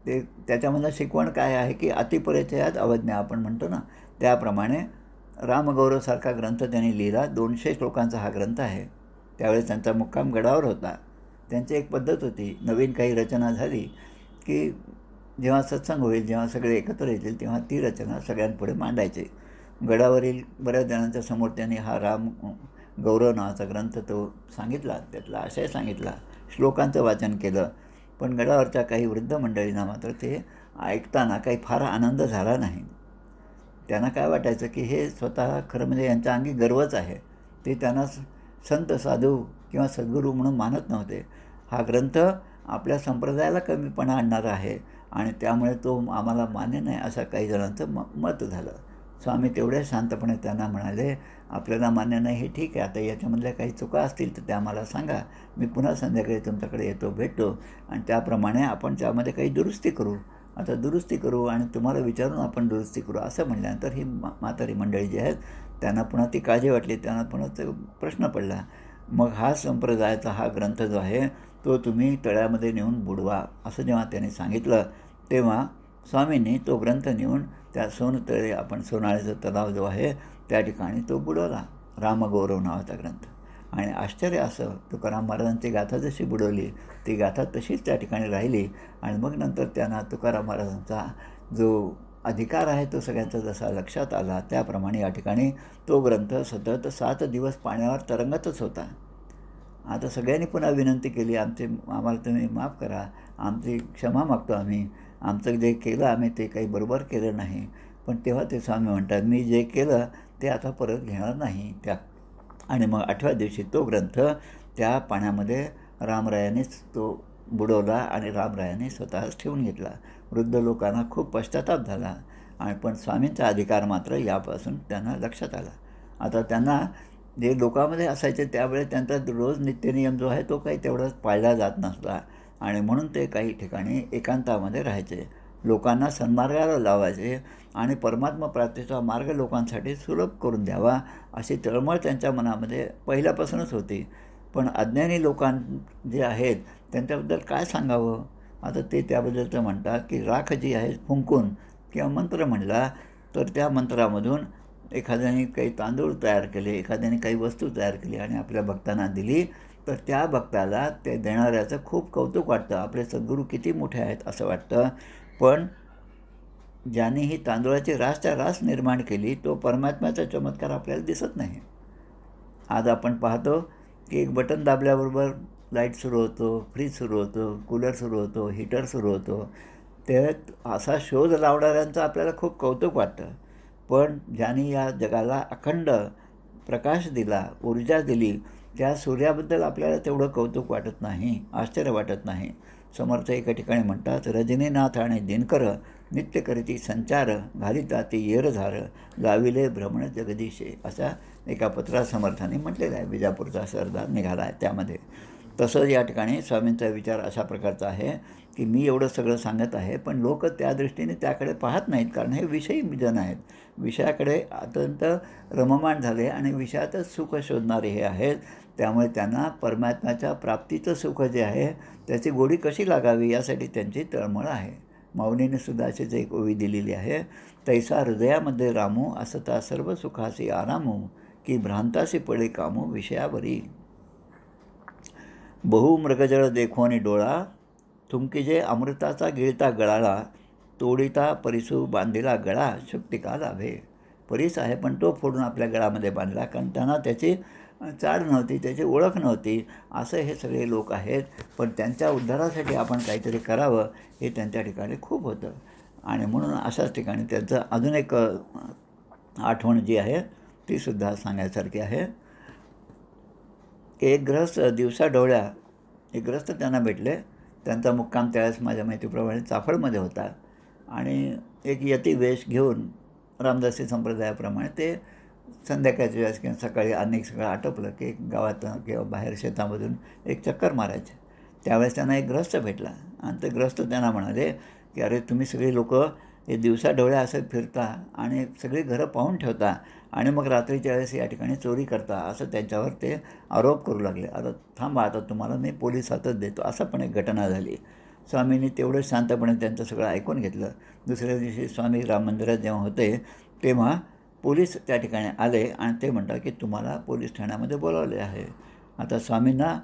ते त्याच्यामधलं शिकवण काय आहे की अतिपरिचयात अवज्ञा आपण म्हणतो ना, त्याप्रमाणे रामगौरवसारखा ग्रंथ त्यांनी लिहिला. 200 श्लोकांचा हा ग्रंथ आहे. त्यावेळेस त्यांचा मुक्काम गडावर होता. त्यांची एक पद्धत होती, नवीन काही रचना झाली की जेव्हा सत्संग होईल, जेव्हा सगळे एकत्र येतील तेव्हा ती रचना सगळ्यांपुढे मांडायची. गडावरील बऱ्याच जणांच्या समोर त्यांनी हा गौरव नावाचा ग्रंथ तो सांगितला, त्यातला आशय सांगितला, श्लोकांचं वाचन केलं. पण गडावरच्या काही वृद्ध मंडळींना मात्र ते ऐकताना काही फार आनंद झाला नाही. त्यांना काय वाटायचं की हे स्वतः खरं म्हणजे यांच्या अंगी गर्वच आहे. ते त्यांना संत साधू किंवा सद्गुरू म्हणून मानत नव्हते. हा ग्रंथ आपल्या संप्रदायाला कमीपणा आणणारा आहे आणि त्यामुळे तो आम्हाला मान्य नाही असं काही जणांचं मत झालं. स्वामी तेवढ्या शांतपणे त्यांना म्हणाले, आपल्याला मान्य नाही हे ठीक आहे, आता याच्यामधल्या काही चुका असतील तर त्या आम्हाला सांगा, मी पुन्हा संध्याकाळी तुमच्याकडे येतो, भेटतो आणि त्याप्रमाणे आपण त्यामध्ये काही दुरुस्ती करू. आता दुरुस्ती करू आणि तुम्हाला विचारून आपण दुरुस्ती करू असं म्हटल्यानंतर ही म्हातारी मंडळी जी आहेत त्यांना पुन्हा ती काळजी वाटली, त्यांना पुन्हा तो प्रश्न पडला. मग हा संप्रदायाचा हा ग्रंथ जो आहे तो तुम्ही तळ्यामध्ये नेऊन बुडवा असं जेव्हा त्यांनी सांगितलं, तेव्हा स्वामींनी तो ग्रंथ नेऊन त्या सोनतळे, आपण सोनाळ्याचा तलाव जो आहे त्या ठिकाणी तो बुडवला, रामगौरव नावाचा ग्रंथ. आणि आश्चर्य असं, तुकाराम महाराजांची गाथा जशी बुडवली ती गाथा तशीच त्या ठिकाणी राहिली आणि मग नंतर त्यांना तुकाराम महाराजांचा जो अधिकार आहे तो सगळ्यांचा जसा लक्षात आला त्याप्रमाणे या ठिकाणी तो ग्रंथ सतत 7 दिवस पाण्यावर तरंगतच होता. आता सगळ्यांनी पुन्हा विनंती केली, आम्हाला तुम्ही माफ करा, आमची क्षमा मागतो आम्ही, आमचं जे केलं आम्ही ते काही बरोबर केलं नाही. पण तेव्हा ते स्वामी म्हणतात, मी जे केलं ते आता परत घेणार नाही. आणि मग 8व्या दिवशी तो ग्रंथ त्या पाण्यामध्ये रामरायानेच तो बुडवला आणि रामरायाने स्वतःच ठेवून घेतला. वृद्ध लोकांना खूप पश्चाताप झाला पण स्वामींचा अधिकार मात्र यापासून त्यांना लक्षात आला. आता त्यांना जे लोकांमध्ये असायचे त्यावेळेस त्यांचा रोज नित्यनियम जो आहे तो काही तेवढाच पाळला जात नसला आणि म्हणून ते काही ठिकाणी एकांतामध्ये राहायचे, लोकांना सन्मार्गाला लावायचे आणि परमात्मा प्राप्तीचा मार्ग लोकांसाठी सुलभ करून द्यावा अशी तळमळ त्यांच्या मनामध्ये पहिल्यापासूनच होती. पण अज्ञानी लोकां जे आहेत त्यांच्याबद्दल काय सांगावं. आता ते त्याबद्दलचं म्हणतात की राख जी आहे फुंकून किंवा मंत्र म्हणला तर त्या मंत्रामधून एखाद्याने काही तांदूळ तयार केले, एखाद्याने काही वस्तू तयार केली आणि आपल्या भक्तांना दिली तर त्या भक्ताला ते देणाऱ्याचं खूप कौतुक वाटतं, आपले सद्गुरू किती मोठे आहेत असं वाटतं. पण ज्याने ही तांदूळाची रासच्या रास निर्माण केली तो परमात्म्याचा चमत्कार आपल्याला दिसत नाही. आज आपण पाहतो की एक बटन दाबल्याबरोबर लाईट सुरू होतो, फ्रीज सुरू होतो, कूलर सुरू होतो, हीटर सुरू होतो. ते असा शोध लावणाऱ्यांचं आपल्याला खूप कौतुक वाटतं. पण ज्यांनी या जगाला अखंड प्रकाश दिला, ऊर्जा दिली, त्या सूर्याबद्दल आपल्याला तेवढं कौतुक वाटत नाही, आश्चर्य वाटत नाही. समर्थ एका ठिकाणी म्हणतात, रजनीनाथ आणि दिनकर नित्य करीती संचार, घालिता ती येरझार, लाविले भ्रमण जगदीशे, अशा एका पत्रात समर्थाने म्हटलेलं आहे. विजापूरचा सरदार निघाला आहे त्यामध्ये. तसंच या ठिकाणी स्वामींचा विचार अशा प्रकारचा आहे की मी एवढं सगळं सांगत आहे, पण लोक त्या दृष्टीने त्याकडे पाहत नाहीत, कारण हे विषयी जन आहेत. विषयाकडे अत्यंत रममाण झाले आणि विषयातच सुख शोधणारे हे आहेत. त्यामुळे त्यांना परमात्म्याच्या प्राप्तीचं सुख जे आहे त्याची गोडी कशी लागावी यासाठी त्यांची तळमळ आहे. माऊलीने सुद्धा अशीच एक ओवी दिलेली आहे, तैसा हृदयामध्ये रामू असता सर्व सुखासी आरामू, की भ्रांतासी पडे कामू विषयावरी. बहु मृगजळ देखोनी डोळा, तुमकी जे अमृताचा गिळता गळाला, तोडिता परिसू बांधिला गळा, शुक्तिका लाभे. परीस आहे पण तो फोडून आपल्या गळामध्ये बांधला, कारण त्यांना त्याची चाड नव्हती, त्याची ओळख नव्हती. असं हे सगळे लोक आहेत, पण त्यांच्या उद्धारासाठी आपण काहीतरी करावं हे त्यांच्या ठिकाणी खूप होतं. आणि म्हणून अशाच ठिकाणी त्यांचं अजून एक आठवण जी आहे तीसुद्धा सांगायसारखी आहे. एक ग्रहस्थ दिवसा डोळ्या, एक ग्रहस्थ त्यांना भेटले. त्यांचा मुक्काम त्यावेळेस माझ्या माहितीप्रमाणे चाफळमध्ये होता. आणि एक यती वेश घेऊन रामदासी संप्रदायाप्रमाणे ते संध्याकाळच्या वेळेस किंवा सकाळी अनेक सगळं आटोपलं की गावात किंवा बाहेर शेतामधून एक चक्कर मारायचे. त्यावेळेस त्यांना एक ग्रस्त भेटला आणि ते ग्रस्त त्यांना म्हणाले की अरे तुम्ही सगळी लोक हे दिवसा डोळ्या असं फिरता आणि सगळी घरं पाहून ठेवता आणि मग रात्रीच्या वेळेस या ठिकाणी चोरी करता, असं त्यांच्यावर ते आरोप करू लागले. आता थांबा, आता तुम्हाला मी पोलीस हातात देतो. असं पण एक घटना झाली. स्वामींनी तेवढं शांतपणे त्यांचं सगळं ऐकून घेतलं. दुसऱ्या दिवशी स्वामी राम मंदिरात जेव्हा होते तेव्हा पोलीस त्या ठिकाणी आले आणि ते म्हणतात की तुम्हाला पोलीस ठाण्यामध्ये बोलावले आहे. आता स्वामींना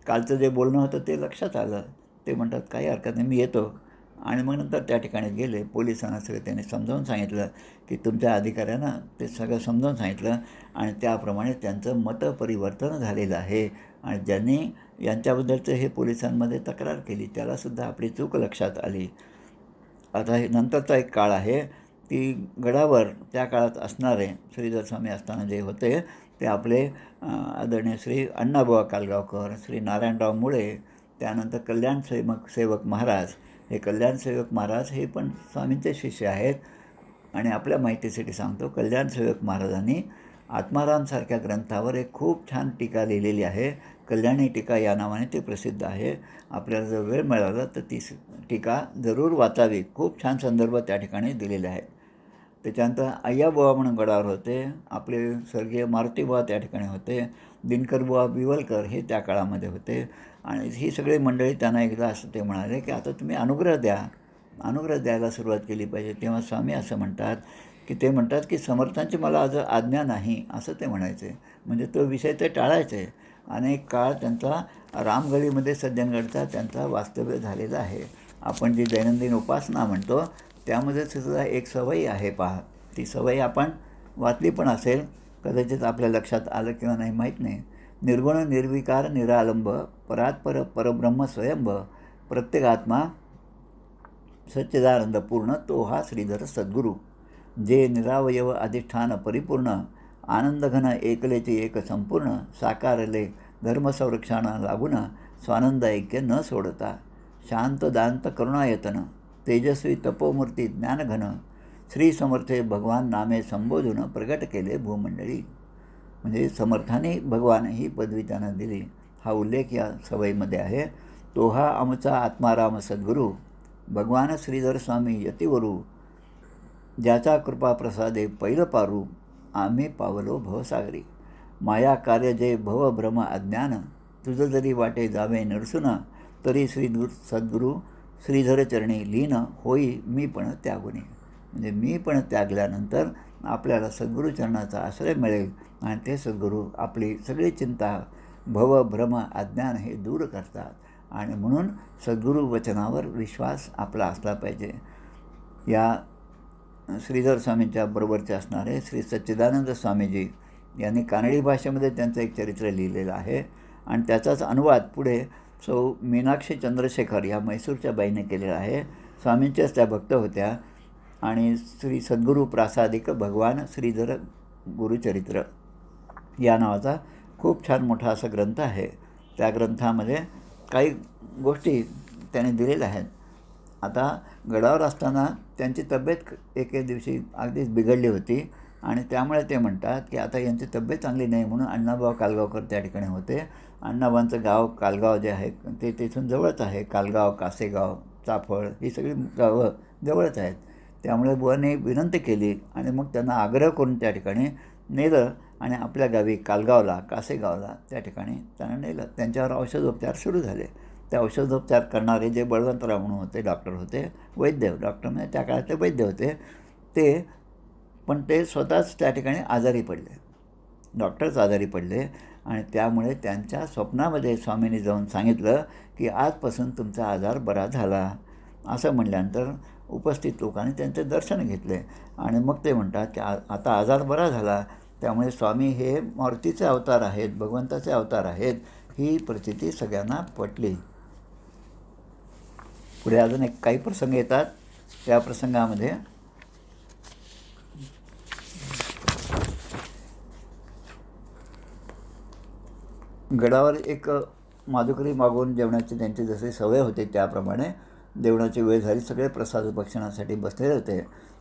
कालचं जे बोलणं होतं ते लक्षात आलं. ते म्हणतात काही हरकत नाही, मी येतो. आणि मग नंतर त्या ठिकाणी गेले. पोलिसांना सगळं त्यांनी समजावून सांगितलं की तुमच्या अधिकाऱ्यांना ते सगळं समजावून सांगितलं आणि त्याप्रमाणे त्यांचं मतपरिवर्तन झालेलं आहे. आणि ज्यांनी यांच्याबद्दलचं हे पोलिसांमध्ये तक्रार केली त्यालासुद्धा आपली चूक लक्षात आली. आता हे नंतरचा एक काळ आहे, ती गडावर त्या काळात असणारे श्रीधर स्वामी असताना जे होते ते आपले आदरणीय श्री अण्णाबुवा कालगावकर, श्री नारायणराव मुळे, त्यानंतर कल्याण सेवक महाराज. हे कल्याण सेवक महाराज हे पण स्वामींचे शिष्य आहेत. आणि आपल्या माहितीसाठी सांगतो, कल्याण सेवक महाराजांनी आत्मारामसारख्या ग्रंथावर एक खूप छान टीका लिहिलेली आहे. कल्याणी टीका या नावाने ते प्रसिद्ध आहे. आपल्याला जर वेळ मिळाला तर ती टीका जरूर वाचावी. खूप छान संदर्भ त्या ठिकाणी दिलेले आहेत. त्याच्यानंतर अय्याबुवा म्हणून गडावर होते. आपले स्वर्गीय मारुतीबुवा त्या ठिकाणी होते. दिनकरबुवा बिवलकर हे त्या काळामध्ये होते. आणि ही सगळी मंडळी त्यांना एकदा असं ते म्हणाले की आता तुम्ही अनुग्रह द्या, अनुग्रह द्यायला सुरुवात केली पाहिजे. तेव्हा स्वामी असं म्हणतात की समर्थांची मला आज आज्ञा नाही, असं ते म्हणायचे. म्हणजे तो विषय ते टाळायचे. अनेक काळ त्यांचा रामगडीमध्ये सज्जनगडचा त्यांचा वास्तव्य झालेला आहे. आपण जी दैनंदिन उपासना म्हणतो त्यामध्ये सुद्धा एक सवयी आहे पहा. ती सवयी आपण वाचली पण असेल, कदाचित आपल्या लक्षात आलं किंवा नाही माहीत नाही. निर्गुण निर्विकार निरालंब, परात्पर परब्रह्म स्वयंभ, प्रत्येगात्मा सच्चिदानंद पूर्ण, तो हा श्रीधर सद्गुरू. जे निरावयव अधिष्ठान परिपूर्ण, आनंदघन एकलेचे एक संपूर्ण, साकारले धर्मसंरक्षण लागून, स्वानंद ऐक्य न सोडता, शांत दांत करुणायतन, तेजस्वी तपोमूर्ती ज्ञानघन, श्री समर्थे भगवान नामे संबोधून प्रगट केले भूमंडळी. म्हणजे समर्थाने भगवान ही पदवी त्यांना दिली. हा उल्लेख या सवयीमध्ये आहे. तो हा आमचा आत्माराम सद्गुरू, भगवान श्रीधर स्वामी यतिवरू, ज्याचा कृपा प्रसादे पैल पारू, आम्ही पावलो भवसागरी. माया कार्य जे भवभ्रम अज्ञान, तुझं जरी वाटे जावे नरसून, तरी सद्गुरू श्रीधर चरणी लीन, होई मी पण त्यागुनी. म्हणजे मी पण त्यागल्यानंतर आपल्याला सद्गुरूचरणाचा आश्रय मिळेल आणि ते सद्गुरू आपली सगळी चिंता, भव भ्रम अज्ञान हे दूर करतात. आणि म्हणून सद्गुरू वचनावर विश्वास आपला असला पाहिजे. या श्रीधर स्वामींच्या बरोबरचे असणारे श्री सच्चिदानंद स्वामीजी यांनी कानडी भाषेमध्ये त्यांचं एक चरित्र लिहिलेलं आहे. आणि त्याचाच अनुवाद पुढे सौ मीनाक्षी चंद्रशेखर या म्हैसूरच्या बाईने केलेला आहे. स्वामींच्याच त्या भक्त होत्या. आणि श्री सद्गुरू प्रासादिक भगवान श्रीधर गुरुचरित्र या नावाचा खूप छान मोठा असा ग्रंथ आहे. त्या ग्रंथामध्ये काही गोष्टी त्याने दिलेल्या आहेत. आता गडावर असताना त्यांची तब्येत एके दिवशी अगदीच बिघडली होती आणि त्यामुळे ते म्हणतात की आता यांची तब्येत चांगली नाही म्हणून अण्णाभाऊ कालगावकर त्या ठिकाणी होते. अण्णाभाऊंचं गाव कालगाव जे आहे ते तिथून जवळच आहे. कालगाव, कासेगाव, चाफळ ही सगळी गावं जवळच आहेत. त्यामुळे बुवांनी विनंती केली आणि मग त्यांना आग्रह करून त्या ठिकाणी नेलं आणि आपल्या गावी कालगावला, कासेगावला त्या ठिकाणी त्यांना नेलं. त्यांच्यावर औषधोपचार सुरू झाले. ते औषधोपचार करणारे जे बळवंतराव म्हणून होते, डॉक्टर होते, वैद्य, डॉक्टर म्हणजे त्या काळातले वैद्य होते ते, पण ते स्वतःच त्या ठिकाणी आजारी पडले. डॉक्टरच आजारी पडले आणि त्यामुळे त्यांच्या स्वप्नामध्ये स्वामींनी जाऊन सांगितलं की आजपासून तुमचा आजार बरा झाला. असं म्हटल्यानंतर उपस्थित लोकांनी त्यांचे दर्शन घेतले आणि मग ते म्हणतात की आता आजार बरा झाला, त्यामुळे स्वामी हे मूर्तीचे अवतार आहेत, भगवंताचे अवतार आहेत. ही प्रचिती सगळ्यांना पटली. पुढे अजून काही प्रसंग येतात. त्या प्रसंगामध्ये गडावर एक माधुकरी मागून जेवणाची त्यांची जशी सवय होती त्याप्रमाणे जेवणाची वेळ झाली. सगळे प्रसाद भक्षणासाठी बसलेले होते.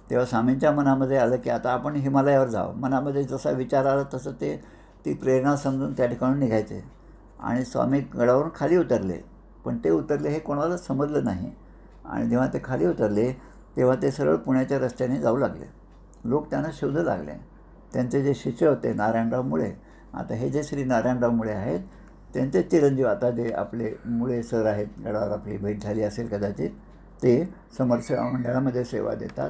तेव्हा स्वामींच्या मनामध्ये आलं की आता आपण हिमालयावर जावं. मनामध्ये जसा विचार आला तसं ते ती प्रेरणा समजून त्या ठिकाणून निघायचे आणि स्वामी गडावरून खाली उतरले. पण ते उतरले हे कोणालाच समजलं नाही आणि जेव्हा ते खाली उतरले तेव्हा ते सरळ पुण्याच्या रस्त्याने जाऊ लागले. लोक त्यांना शोधू लागले. त्यांचे जे शिष्य होते नारायणराव मुळे, आता हे जे श्री नारायणराव मुळे आहेत त्यांचे चिरंजीव, आता जे आपले मुळे सर आहेत, गडावर आपली भेट झाली असेल कदाचित, ते समर्थ सेवा मंडळामध्ये सेवा देतात,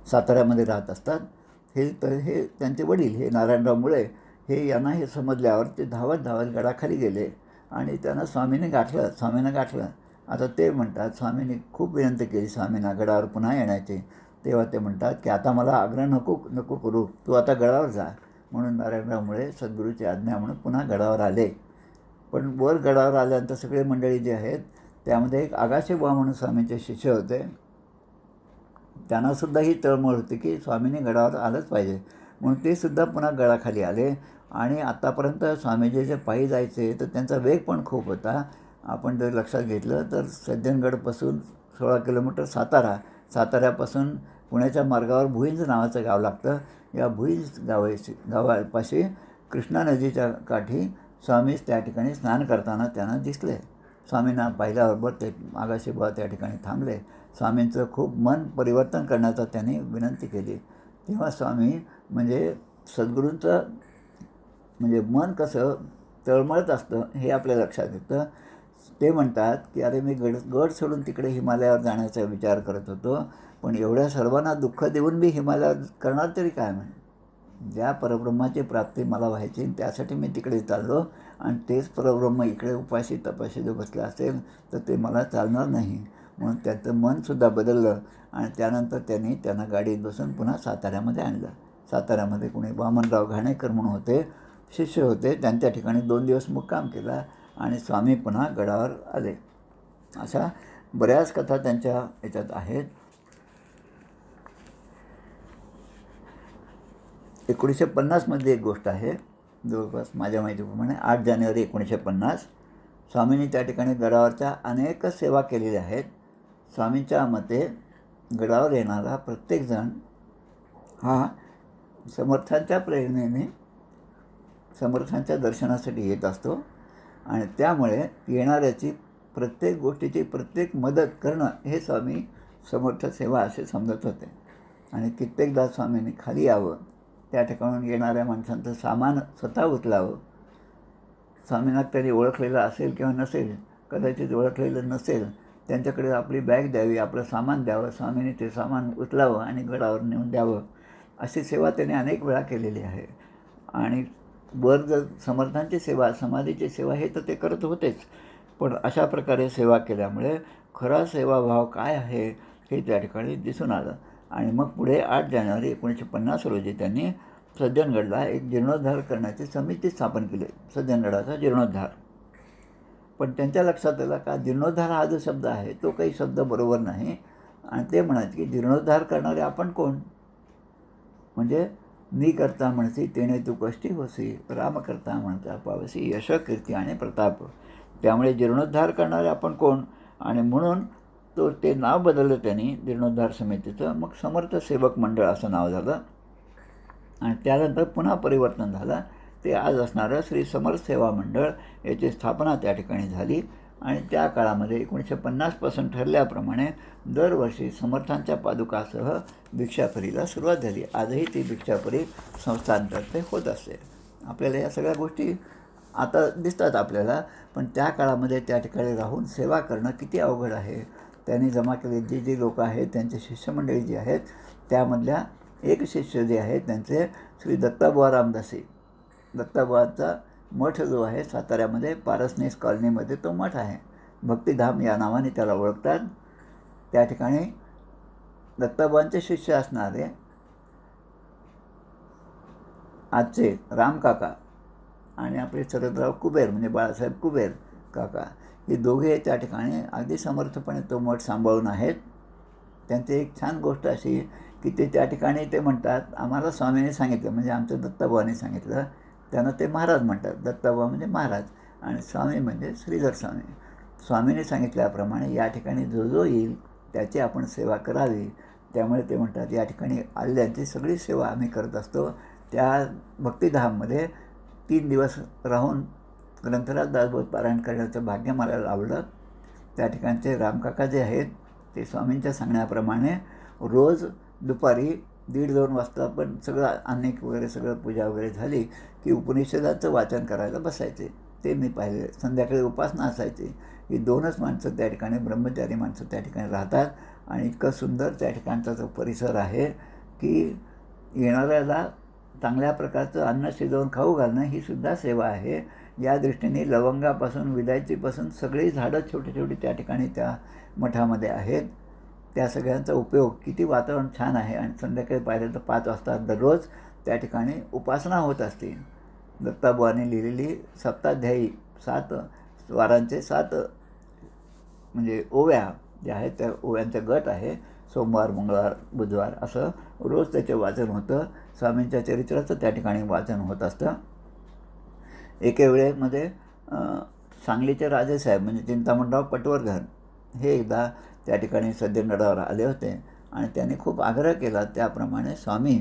साताऱ्यामध्ये राहत असतात. हे त्यांचे वडील हे नारायणराव मुळे हे यांना हे समजल्यावर ते धावत धावत गडाखाली गेले आणि त्यांना स्वामींना गाठलं. आता ते म्हणतात स्वामींनी खूप विनंती केली स्वामींना गडावर पुन्हा येण्याची. तेव्हा ते म्हणतात की आता मला आग्रह नको करू, तू आता गडावर जा. म्हणून नारायणरावमुळे सद्गुरूची आज्ञा म्हणून पुन्हा गडावर आले. पण वर गडावर आल्यानंतर सगळे मंडळी जे आहेत त्यामध्ये एक आगाशे बुवा म्हणून स्वामींचे शिष्य होते. त्यांनासुद्धा ही तळमळ होती की स्वामींनी गडावर आलंच पाहिजे म्हणून ते सुद्धा पुन्हा गडाखाली आले. आणि आत्तापर्यंत स्वामीजी जे पायी जायचे तर त्यांचा वेग पण खूप होता. आपण जर लक्षात घेतलं तर सज्जनगडपासून 16 किलोमीटर साताऱ्यापासून पुण्याच्या मार्गावर भुईंज नावाचं गाव लागतं. या भुईंज गावापाशी कृष्णा नदीच्या काठी स्वामीच त्या ठिकाणी स्नान करताना त्यांना दिसले. स्वामींना पाहिल्याबरोबर ते मागाशी बुवा त्या ठिकाणी थांबले. स्वामींचं खूप मन परिवर्तन करण्याचा त्यांनी विनंती केली. तेव्हा स्वामी म्हणजे सद्गुरूंचं म्हणजे मन कसं तळमळत असतं हे आपल्या लक्षात येतं. ते म्हणतात की अरे मी गड सोडून तिकडे हिमालयावर जाण्याचा विचार करत होतो, पण एवढ्या सर्वांना दुःख देऊन मी हिमालयात करणार तरी काय म्हणे. ज्या परब्रह्माची प्राप्ती मला व्हायची त्यासाठी मी तिकडे चाललो आणि तेच परब्रह्म इकडे उपाशी तपाशी जर बसलं असेल तर ते मला चालणार नाही. म्हणून त्याचं मनसुद्धा बदललं आणि त्यानंतर त्यांना गाडीत बसून पुन्हा साताऱ्यामध्ये आणलं. साताऱ्यामध्ये कोणी वामनराव घाणेकर म्हणून होते, शिष्य होते, त्यांच्या ठिकाणी 2 दिवस मुक्काम केला आणि स्वामी पुन्हा गडावर आले. अशा बऱ्याच कथा त्यांच्या याच्यात आहेत. 1950मध्ये एक गोष्ट आहे, जवळपास माझ्या माहितीप्रमाणे 8 जानेवारी 1950 स्वामींनी त्या ठिकाणी गडावरच्या अनेक सेवा केलेल्या आहेत. स्वामींच्या मते गडावर येणारा प्रत्येकजण हा समर्थांच्या प्रेरणेने समर्थांच्या दर्शनासाठी येत असतो आणि त्यामुळे येणाऱ्याची प्रत्येक गोष्टीची प्रत्येक मदत करणं हे स्वामी समर्थ सेवा असे समजत होते. आणि कित्येकदा स्वामींनी खाली यावं, त्या ठिकाणून येणाऱ्या माणसांचं सामान स्वतः उचलावं. स्वामींना त्यांनी ओळखलेलं असेल किंवा नसेल, कदाचित ओळखलेलं नसेल, त्यांच्याकडे आपली बॅग द्यावी, आपलं सामान द्यावं, स्वामींनी ते सामान उचलावं आणि गडावर नेऊन द्यावं. अशी सेवा त्याने अनेक वेळा केलेली आहे. आणि वर जर समर्थांची सेवा, समाधीची सेवा हे तर ते करत होतेच, पण अशा प्रकारे सेवा केल्यामुळे खरा सेवाभाव काय आहे हे त्या ठिकाणी दिसून आलं. आणि मग पुढे 8 जानेवारी 1950 रोजी त्यांनी सज्जनगडला एक जीर्णोद्धार करण्याची समिती स्थापन केली, सज्जनगडाचा जीर्णोद्धार. पण त्यांच्या लक्षात आलं का जीर्णोद्धार हा जो शब्द आहे तो काही शब्द बरोबर नाही. आणि ते म्हणायचे की जीर्णोद्धार करणारे आपण कोण, म्हणजे मी करता म्हणसी तेणे तू कष्टी होसी, राम करता म्हणता पावसी यश कीर्ती आणि प्रताप. त्यामुळे जीर्णोद्धार करणारे आपण कोण, आणि म्हणून ते नाव बदललं त्यांनी जीर्णोद्धार समितीचं. मग समर्थ सेवक मंडळ असं नाव झालं आणि त्यानंतर पुन्हा परिवर्तन झालं. ते आज असणारं श्री समर्थ सेवा मंडळ याची स्थापना त्या ठिकाणी झाली. आणि त्या काळामध्ये 1950पासून ठरल्याप्रमाणे दरवर्षी समर्थांच्या पादुकासह भिक्षाफरीला सुरुवात झाली. आजही ती भिक्षाफरी संस्थांतर्फे होत असते. आपल्याला या सगळ्या गोष्टी आता दिसतात आपल्याला, पण त्या काळामध्ये त्या ठिकाणी राहून सेवा करणं किती अवघड आहे. त्यांनी जमा केलेली जी लोकं आहेत, त्यांचे शिष्यमंडळी जी आहेत, त्यामधल्या एक शिष्य जे आहेत त्यांचे श्री दत्ताबुवा रामदासी. दत्ताबुवांचा मठ जो आहे साताऱ्यामध्ये पारसनीस कॉलनीमध्ये तो मठ आहे. भक्तिधाम या नावाने त्याला ओळखतात. त्या ठिकाणी दत्ताबुवांचे शिष्य असणारे आजचे रामकाका आणि आपले शरदराव कुबेर म्हणजे बाळासाहेब कुबेर काका, हे दोघे त्या ठिकाणी अगदी समर्थपणे तो मठ सांभाळून आहेत. त्यांची एक छान गोष्ट अशी की ते त्या ठिकाणी ते म्हणतात, आम्हाला स्वामीने सांगितलं, म्हणजे आमच्या दत्ताबुवांनी सांगितलं, त्यांना ते महाराज म्हणतात. दत्ताबुवा म्हणजे महाराज आणि स्वामी म्हणजे श्रीधर स्वामी. स्वामीने सांगितल्याप्रमाणे या ठिकाणी जो येईल त्याची आपण सेवा करावी. त्यामुळे ते म्हणतात या ठिकाणी आल्याची सगळी सेवा आम्ही करत असतो. त्या भक्तिधाममध्ये 3 दिवस राहून ग्रंथराज दासबोध पारायण करण्याचं भाग्य मला लाभलं. त्या ठिकाणचे रामकाका जे आहेत ते स्वामींच्या सांगण्याप्रमाणे रोज दुपारी 1:30-2 वाजता पण सगळं अनेक वगैरे सगळं पूजा वगैरे झाली की उपनिषदाचं वाचन करायला बसायचे. ते मी पाहिले. संध्याकाळी उपासना असायची. ही 2च माणसं त्या ठिकाणी, ब्रह्मचारी माणसं त्या ठिकाणी राहतात. आणि इतकं सुंदर त्या ठिकाणचा जो परिसर आहे की येणाऱ्याला चांगल्या प्रकारचं अन्न शिजवून खाऊ घालणं ही सुद्धा सेवा आहे. या दृष्टीने लवंगापासून विलायचीपासून सगळी झाडं छोटी छोटी त्या ठिकाणी त्या मठामध्ये आहेत. त्या सगळ्यांचा उपयोग, किती वातावरण छान आहे. आणि संध्याकाळी पाहिलं तर 5 वाजता दररोज त्या ठिकाणी उपासना होत असते. दत्ताबुवांनी लिहिलेली सप्ताध्यायी 7 वारांचे 7 म्हणजे ओव्या ज्या आहेत त्या ओव्यांचा गट आहे. सोमवार, मंगळवार, बुधवार असं रोज त्याचे वाचन होतं. स्वामींच्या चरित्राचं त्या ठिकाणी वाचन होत असतं. एके वेळेमध्ये सांगलीचे राजेसाहेब म्हणजे चिंतामणराव पटवर्धन हे एकदा त्या ठिकाणी सज्जनगडावर आले होते आणि त्यांनी खूप आग्रह केला. त्याप्रमाणे स्वामी,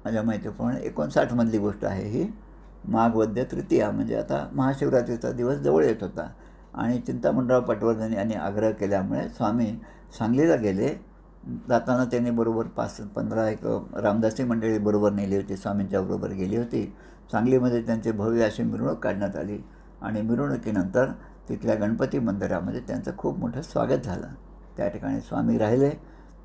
माझ्या माहितीप्रमाणे 59मधली गोष्ट आहे ही, माघ वद्य तृतीया म्हणजे आता महाशिवरात्रीचा दिवस जवळ येत होता आणि चिंतामणराव पटवर्धन यांनी आग्रह केल्यामुळे स्वामी सांगलीला गेले. जाताना त्यांनी बरोबर 5-15 एक रामदासी मंडळी बरोबर नेली होती, स्वामींच्या बरोबर गेली होती. सांगलीमध्ये त्यांची भव्य अशी मिरवणूक काढण्यात आली आणि मिरवणुकीनंतर तिथल्या गणपती मंदिरामध्ये त्यांचं खूप मोठं स्वागत झालं. त्या ठिकाणी स्वामी राहिले.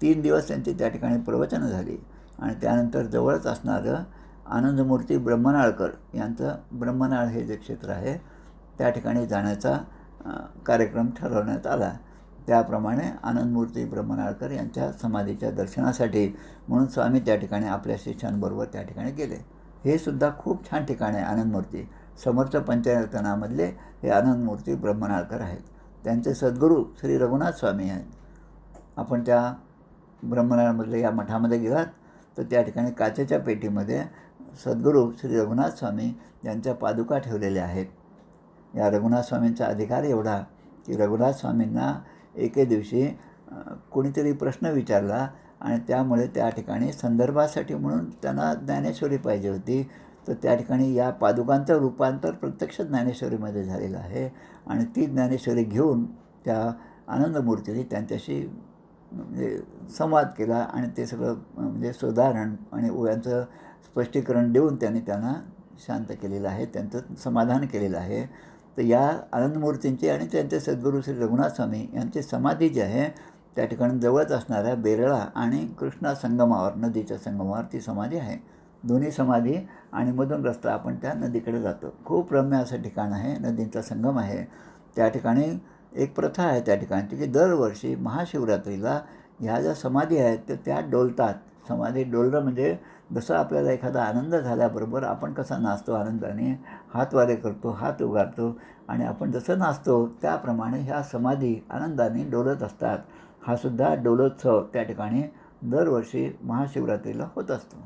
3 दिवस त्यांची त्या ठिकाणी प्रवचनं झाली आणि त्यानंतर जवळच असणारं आनंदमूर्ती ब्रह्मनाळकर यांचं, ब्रह्मनाळ हे जे क्षेत्र आहे त्या ठिकाणी जाण्याचा कार्यक्रम ठरवण्यात आला. त्याप्रमाणे आनंदमूर्ती ब्रह्मनाळकर यांच्या समाधीच्या दर्शनासाठी म्हणून स्वामी त्या ठिकाणी आपल्या शिष्यांबरोबर त्या ठिकाणी गेले. हे सुद्धा खूप छान ठिकाण आहे. आनंदमूर्ती समर्थ पंचरत्नामधले हे आनंदमूर्ती ब्रह्मनाळकर आहेत. त्यांचे सद्गुरू श्री रघुनाथ स्वामी आहेत. आपण त्या ब्रह्मनाळमधले या मठामध्ये गेलात तर त्या ठिकाणी काचेच्या पेटीमध्ये सद्गुरू श्री रघुनाथ स्वामी यांच्या पादुका ठेवलेल्या आहेत. या रघुनाथ स्वामींचा अधिकार एवढा की रघुनाथ स्वामींना एके दिवशी कोणीतरी प्रश्न विचारला आणि त्यामुळे त्या ठिकाणी संदर्भासाठी म्हणून त्यांना ज्ञानेश्वरी पाहिजे होती. तर त्या ठिकाणी या पादुकांचं रूपांतर प्रत्यक्ष ज्ञानेश्वरीमध्ये झालेलं आहे आणि ती ज्ञानेश्वरी घेऊन त्या आनंदमूर्तीने त्यांच्याशी म्हणजे संवाद केला आणि ते सगळं म्हणजे सुधारण आणि ओव्यांचं स्पष्टीकरण देऊन त्यांना शांत केलेलं आहे, त्यांचं समाधान केलेलं आहे. तर या आनंदमूर्तींची आणि त्यांचे सद्गुरू श्री रघुनाथ स्वामी यांची समाधी जी आहे त्या ठिकाणी जवळच असणाऱ्या बेरळा आणि कृष्णा संगमावर, नदीच्या संगमावर ती समाधी आहे. दोन्ही समाधी आणि मधून रस्ता आपण त्या नदीकडे जातो. खूप रम्य असं ठिकाण आहे, नदीचा संगम आहे. त्या ठिकाणी एक प्रथा आहे त्या ठिकाणची की दरवर्षी महाशिवरात्रीला ह्या ज्या समाधी आहेत तर त्या डोलतात. समाधी डोलणं म्हणजे जसं आपल्याला एखादा आनंद झाल्याबरोबर आपण कसा नाचतो आनंदाने, हातवारे करतो, हात उगारतो आणि आपण जसं नाचतो त्याप्रमाणे ह्या समाधी आनंदाने डोलत असतात. हा सुद्धा डोलोत्सव त्या ठिकाणी दरवर्षी महाशिवरात्रीला होत असतो.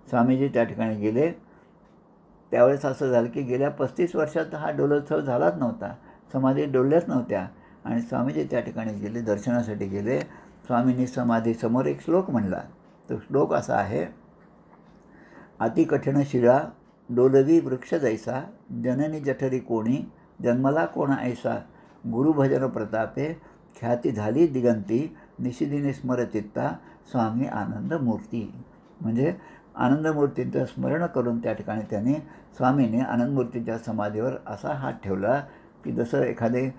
स्वामीजी त्या ठिकाणी गेले त्यावेळेस असं झालं की गेल्या 35 वर्षात हा डोलोत्सव झालाच नव्हता. समाधी डोलल्याच नव्हत्या. आणि स्वामीजी त्या ठिकाणी गेले, दर्शनासाठी गेले. स्वामींनी समाधीसमोर एक श्लोक म्हणला. तो श्लोक असा आहे, अतिकठीण शिळा डोलवी वृक्ष जैसा, जननी जठरी कोणी जन्मला कोण ऐसा, गुरुभजन प्रतापे ख्याती झाली दिगंती, निशिदिनी स्मरचित्ता स्वामी आनंद मूर्ती. म्हणजे आनंदमूर्तींचं स्मरण करून त्या ठिकाणी त्यांनी स्वामींनी आनंदमूर्तींच्या समाधीवर असा हात ठेवला की जसं एखादे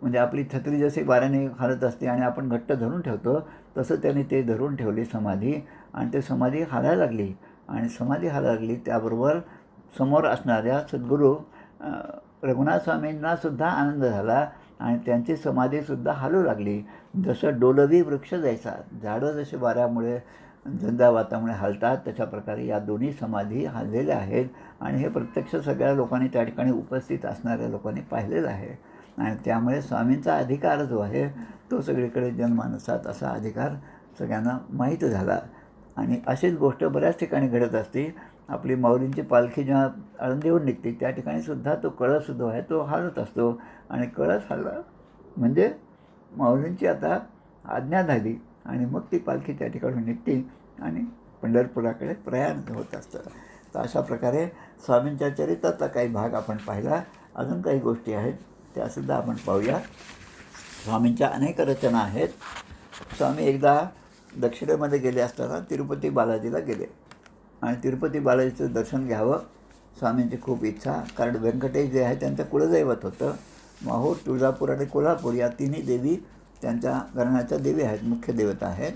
म्हणजे आपली छत्री जशी वाऱ्याने हालत असते आणि आपण घट्ट धरून ठेवतो, तसं त्यांनी ते धरून ठेवली समाधी. आणि ते समाधी हालायला लागली. आणि समाधी हालायला लागली त्याबरोबर समोर असणाऱ्या सद्गुरू रघुनाथ स्वामींनासुद्धा आनंद झाला आणि त्यांची समाधीसुद्धा हालू लागली. जसं डोलवी वृक्ष जायचा, झाडं जसे वाऱ्यामुळे झंझावातामुळे हालतात, तशा प्रकारे या दोन्ही समाधी हाललेल्या आहेत. आणि हे प्रत्यक्ष सगळ्या लोकांनी त्या ठिकाणी उपस्थित असणाऱ्या लोकांनी पाहिलेलं आहे. आणि त्यामुळे स्वामींचा अधिकार जो आहे तो सगळीकडे जनमानसात असा अधिकार सगळ्यांना माहीत झाला. आणि अशीच गोष्ट बऱ्याच ठिकाणी घडत असते. आपली माऊलींची पालखी जेव्हा आळंदीहून निघते त्या ठिकाणीसुद्धा तो कळस जो आहे तो हालत असतो. आणि कळस हलला म्हणजे माऊलींची आता आज्ञा झाली आणि मग ती पालखी त्या ठिकाणून निघते आणि पंढरपुराकडे प्रयाण होत असतं. तर अशा प्रकारे स्वामींच्या चरित्राचा काही भाग आपण पाहिला. अजून काही गोष्टी आहेत त्यासुद्धा आपण पाहूया. स्वामींच्या अनेक रचना आहेत. स्वामी एकदा दक्षिणेमध्ये गेले असताना तिरुपती बालाजीला गेले आणि तिरुपती बालाजीचं दर्शन घ्यावं स्वामींची खूप इच्छा. कारण व्यंकटेश जे आहे त्यांचं कुलदैवत होतं. माहूर, तुळजापूर आणि कोल्हापूर या तिन्ही देवी त्यांच्या घराण्याच्या देवी आहेत, मुख्य देवता आहेत.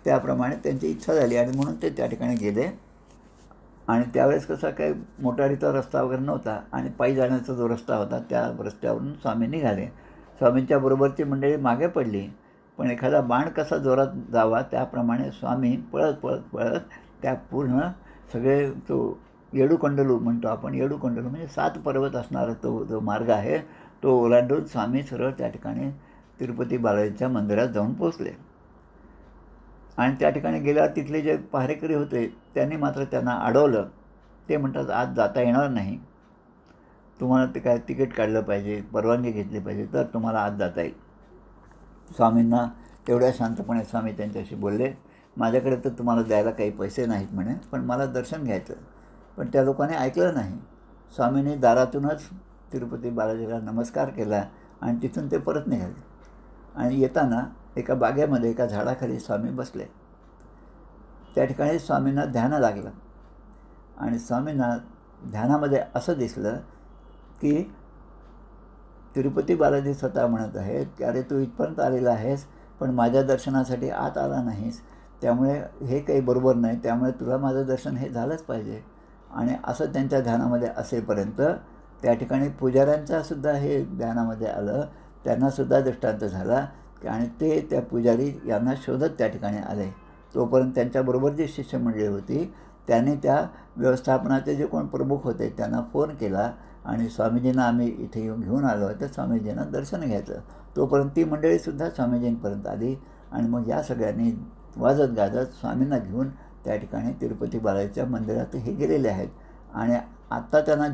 त्याप्रमाणे त्यांची इच्छा झाली आणि म्हणून ते त्या ठिकाणी गेले. आणि त्यावेळेस कसा काही मोटारीचा रस्ता वगैरे नव्हता आणि पायी जाण्याचा जो रस्ता होता त्या रस्त्यावरून स्वामी निघाले. स्वामींच्या बरोबरची मंडळी मागे पडली, पण एखादा बाण कसा जोरात जावा त्याप्रमाणे स्वामी पळत पळत पळत त्या पूर्ण सगळे तो येडूकोंडलू म्हणतो आपण, येडूकोंडलू म्हणजे 7 पर्वत असणारा तो जो मार्ग आहे तो ओलांडून स्वामी सरळ त्या ठिकाणी तिरुपती बालाजीच्या मंदिरात जाऊन पोचले. आणि त्या ठिकाणी गेल्यावर तिथले जे पहारेकरी होते त्यांनी मात्र त्यांना अडवलं. ते म्हणतात आज जाता येणार नाही, तुम्हाला ते काय तिकीट काढलं पाहिजे, परवानगी घेतली पाहिजे तर तुम्हाला आज जाता येईल. स्वामींना तेवढ्या शांतपणे स्वामी त्यांच्याशी बोलले, माझ्याकडे तर तुम्हाला द्यायला काही पैसे नाहीत म्हणे, पण मला दर्शन घ्यायचं. पण त्या लोकांनी ऐकलं नाही. स्वामींनी दारातूनच तिरुपती बालाजीला नमस्कार केला आणि तिथून ते परत निघाले. आणि येताना एका बागेमध्ये एका झाडाखाली स्वामी बसले. त्या ठिकाणी स्वामींना ध्यान लागलं आणि स्वामींना ध्यानामध्ये असं दिसलं की तिरुपती बालाजी स्वतः म्हणत आहेत की अरे तू इथपर्यंत आलेला आहेस पण माझ्या दर्शनासाठी आत आला नाहीस, त्यामुळे हे काही बरोबर नाही, त्यामुळे तुला माझं दर्शन हे झालंच पाहिजे. आणि असं त्यांच्या ध्यानामध्ये असेपर्यंत त्या ठिकाणी पुजाऱ्यांचासुद्धा हे ध्यानामध्ये आलं, त्यांनासुद्धा दृष्टांत झाला आणि ते त्या पुजारी यांना शोधत त्या ठिकाणी आले. तोपर्यंत त्यांच्याबरोबर जी शिष्यमंडळी होती त्यांनी त्या व्यवस्थापनाचे जे कोण प्रमुख होते त्यांना फोन केला आणि स्वामीजींना आम्ही इथे येऊन घेऊन आलो आहे तर स्वामीजींना दर्शन घ्यायचं. तोपर्यंत ती मंडळीसुद्धा स्वामीजींपर्यंत आली आणि मग या सगळ्यांनी वाजत गाजत स्वामींना घेऊन त्या ठिकाणी तिरुपती बालाजीच्या मंदिरात हे गेलेले आहेत. आणि आत्ता त्यांना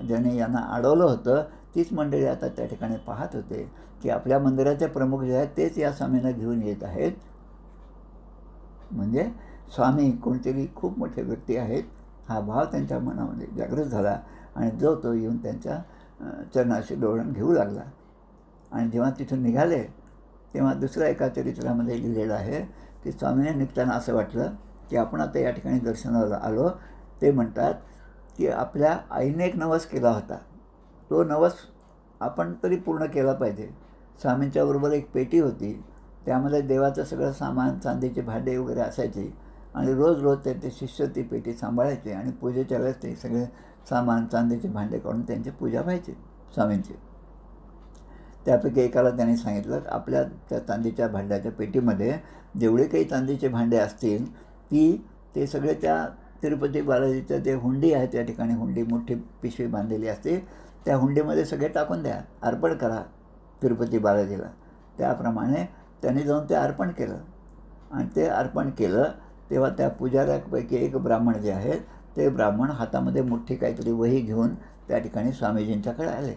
ज्याने यांना अडवलं होतं तीच मंडळी आता त्या ठिकाणी पाहत होते की आपल्या मंदिराचे प्रमुख जे आहेत तेच या स्वामींना घेऊन येत आहेत. म्हणजे स्वामी कोणतरी खूप मोठे व्यक्ती आहेत हा भाव त्यांच्या मनामध्ये जागृत झाला आणि जो तो येऊन त्यांच्या चरणाशी डोळण घेऊ लागला. आणि जेव्हा तिथून निघाले तेव्हा दुसऱ्या एका चरित्रामध्ये लिहिलेलं आहे की स्वामीने निघताना असं वाटलं की आपण आता या ठिकाणी दर्शनाला आलो. ते म्हणतात की आपल्या आईने एक नवस केला होता, तो नवस आपण तरी पूर्ण केला पाहिजे. स्वामींच्याबरोबर एक पेटी होती, त्यामध्ये देवाचं सगळं सामान, चांदीचे भांडे वगैरे असायचे आणि रोज रोज त्यांचे शिष्य ती पेटी सांभाळायचे आणि पूजेच्या वेळेस ते सगळे सामान, चांदीचे भांडे काढून त्यांची पूजा व्हायची स्वामींची. त्यापैकी एकाला त्यांनी सांगितलं आपल्या त्या चांदीच्या भांड्याच्या पेटीमध्ये जेवढे काही चांदीचे भांडे असतील ते सगळे त्या तिरुपती बालाजीचं जे हुंडी आहे त्या ठिकाणी हुंडी मोठी पिशवी बांधलेली असते त्या हुंडीमध्ये सगळे टाकून द्या, अर्पण करा तिरुपती बालाजीला. त्याप्रमाणे त्यांनी जाऊन ते अर्पण केलं आणि ते अर्पण केलं तेव्हा त्या पुजाऱ्यापैकी एक ब्राह्मण जे आहेत ते ब्राह्मण हातामध्ये मोठी काहीतरी वही घेऊन त्या ठिकाणी स्वामीजींच्याकडे आले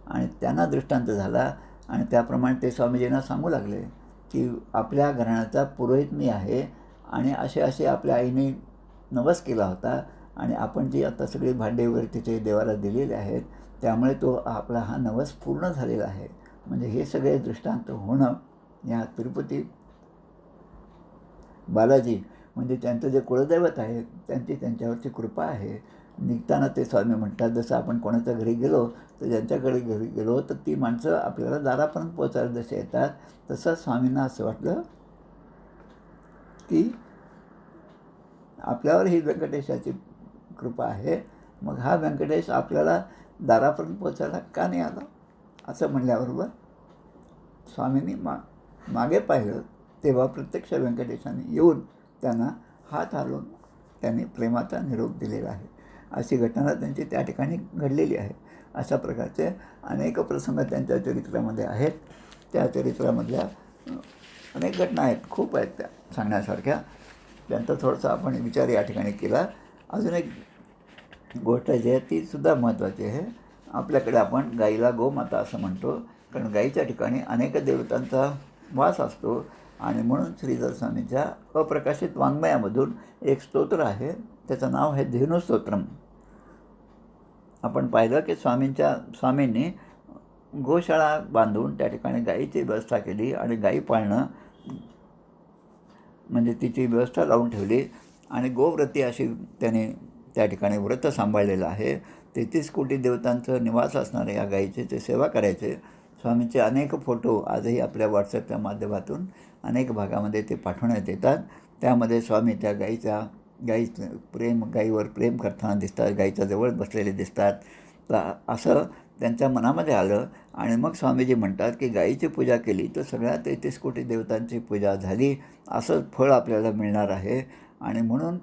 आणि त्यांना दृष्टांत झाला आणि त्याप्रमाणे ते स्वामीजींना सांगू लागले की आपल्या घराण्याचा पुरोहित मी आहे आणि असे असे आपल्या आईने नवस केला होता आणि आपण जी आता सगळी भांडे वगैरे तिथे देवाला दिलेले आहेत त्यामुळे तो आपला हा नवस पूर्ण झालेला आहे. म्हणजे हे सगळे दृष्टांत होणं या तिरुपती बालाजी म्हणजे त्यांचं जे कुलदैवत आहे त्यांची त्यांच्यावरची कृपा आहे. निघताना ते स्वामी म्हणतात जसं आपण कोणाच्या घरी गेलो तर ज्यांच्याकडे घरी गेलो तर ती माणसं आपल्याला दारापर्यंत पोचायला जसे येतात तसं स्वामींना असं वाटलं की आपल्यावर ही व्यंकटेशाची कृपा आहे. मग हा व्यंकटेश आपल्याला दारापर्यंत पोचायला का नाही आला असं म्हणल्याबरोबर स्वामींनी मागे पाहिलं तेव्हा प्रत्यक्ष व्यंकटेशाने येऊन त्यांना हात हलवून त्यांनी प्रेमाचा निरोप दिलेला आहे. अशी घटना त्यांची त्या ठिकाणी घडलेली आहे. अशा प्रकारचे अनेक प्रसंग त्यांच्या चरित्रामध्ये आहेत. त्या चरित्रामधल्या अनेक घटना आहेत, खूप आहेत त्या सांगण्यासारख्या. त्यांचा थोडासा आपण विचार या ठिकाणी केला. अजून एक गोष्ट जी आहे तीसुद्धा महत्त्वाची आहे. आपल्याकडे आपण गाईला गोमाता असं म्हणतो कारण गाईच्या ठिकाणी अनेक देवतांचा वास असतो आणि म्हणून श्रीधर स्वामींच्या अप्रकाशित वाङ्मयामधून एक स्तोत्र आहे, त्याचं नाव आहे धेनुस्तोत्रम. आपण पाहिलं की स्वामींनी गोशाळा बांधून त्या ठिकाणी गाईची व्यवस्था केली आणि गाई पाळणं म्हणजे तिची व्यवस्था लावून ठेवली आणि गोव्रती अशी त्याने त्या ठिकाणी व्रत सांभाळलेलं आहे. 33 कोटी देवतांचं निवास असणारे या गाईचे ते सेवा करायचे. स्वामींचे अनेक फोटो आजही आपल्या व्हॉट्सअपच्या माध्यमातून अनेक भागामध्ये ते पाठवण्यात येतात. त्यामध्ये स्वामी त्या गाईवर प्रेम करताना दिसतात, गाईच्या जवळ बसलेले दिसतात. तर असं त्यांच्या मनामध्ये आलं आणि मग स्वामीजी म्हणतात की गाईची पूजा केली तर सगळ्या 33 कोटी देवतांची पूजा झाली, असं फळ आपल्याला मिळणार आहे. आणि म्हणून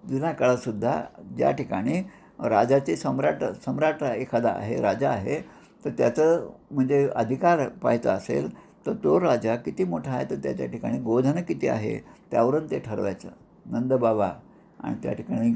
जुन्या काळातसुद्धा ज्या ठिकाणी राजाचे सम्राट एखादा आहे, राजा आहे, तर त्याचं म्हणजे अधिकार पाहायचा असेल तर तो राजा किती मोठा आहे तर त्याच्या ठिकाणी गोधन किती आहे त्यावरून ते ठरवायचं. नंदबाबा आणि त्या ठिकाणी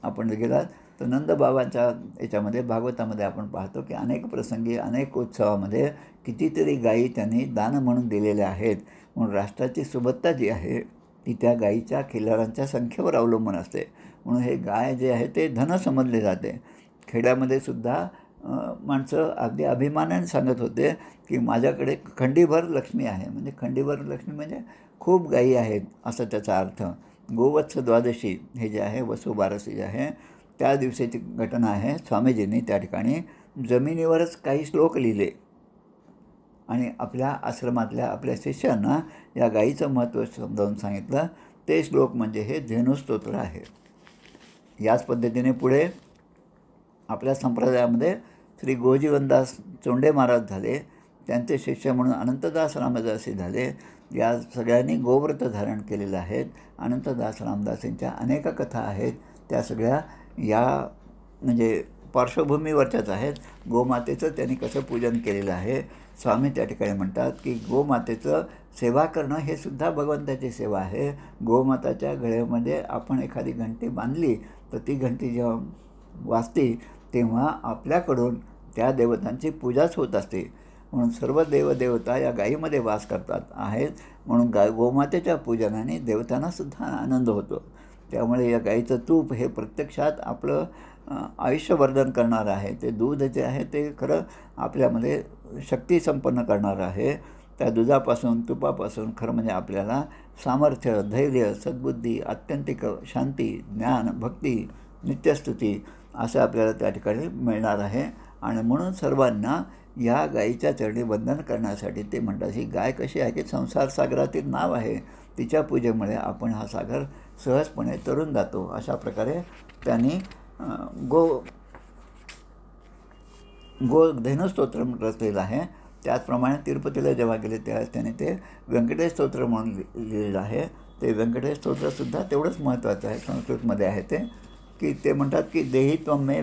आपण गेलात तर नंदबाबांच्या याच्यामध्ये भागवतामध्ये आपण पाहतो की अनेक प्रसंगी अनेक उत्सवामध्ये कितीतरी गायी त्यांनी दान म्हणून दिलेल्या आहेत. म्हणून राष्ट्राची सुबत्ता जी आहे ती त्या गायीच्या खिल्लारांच्या संख्येवर अवलंबून असते. म्हणून हे गाय जे आहे ते धन समजले जाते. खेड्यामध्ये सुद्धा माणसं अगदी अभिमानाने सांगत होते की माझ्याकडे खंडीभर लक्ष्मी आहे. म्हणजे खंडीभर लक्ष्मी म्हणजे खूप गायी आहेत असं त्याचा अर्थ. गोवत्स द्वादशी हे जे आहे वसुबारसी जे आहे त्या दिवसाची घटना आहे. स्वामीजींनी त्या ठिकाणी जमिनीवरच काही श्लोक लिहिले आणि आपल्या आश्रमातल्या आपल्या शिष्यांना या गाईचं महत्त्व समजावून सांगितलं. ते श्लोक म्हणजे हे धेनुस्तोत्र आहे. याच पद्धतीने पुढे आपल्या संप्रदायामध्ये श्री गोजीवनदास चोंडे महाराज झाले, त्यांचे शिष्य म्हणून अनंतदास रामदासी झाले. या सगळ्यांनी गोव्रत धारण केलेलं आहेत. अनंतदास रामदासींच्या अनेक कथा आहेत, त्या सगळ्या या म्हणजे पार्श्वभूमीवरच्याच आहेत. गोमातेचं त्यांनी कसं पूजन केलेलं आहे. स्वामी त्या ठिकाणी म्हणतात की गोमातेचं सेवा करणं हे सुद्धा भगवंताची सेवा आहे. गोमाताच्या गळ्यामध्ये आपण एखादी घंटी बांधली तर ती घंटी जेव्हा वाजते तेव्हा आपल्याकडून त्या देवतांची पूजाच होत असते. म्हणून सर्व देवदेवता या गायीमध्ये वास करतात आहेत. म्हणून गोमातेच्या पूजनाने देवतांनासुद्धा आनंद होतो. त्यामुळे या गाईचं तूप हे प्रत्यक्षात आपलं आयुष्यवर्धन करणारं आहे. ते दूध जे आहे ते खरं आपल्यामध्ये शक्ती संपन्न करणारं आहे. त्या दुधापासून तुपापासून खरं म्हणजे आपल्याला सामर्थ्य, धैर्य, सद्बुद्धी, आत्यंतिक शांती, ज्ञान, भक्ती, नित्यस्तुती असं आपल्याला त्या ठिकाणी मिळणार आहे. आणि म्हणून सर्वांना या गायीच्या चरणी वंदन करण्यासाठी ते म्हणतात ही गाय कशी आहे की संसार सागरातील नाव आहे, तिच्या पूजेमुळे आपण हा सागर सहजपणे तरून जातो. अशा प्रकारे त्यांनी धेनुस्तोत्र रचलेलं आहे. त्याचप्रमाणे तिरुपतीला जेव्हा गेले त्यावेळेस त्यांनी ते व्यंकटेश स्तोत्र म्हणून लिहिलेलं आहे. ते व्यंकटेश स्तोत्रसुद्धा तेवढंच महत्त्वाचं आहे. संस्कृतमध्ये आहे ते की ते म्हणतात की देही त्वं मे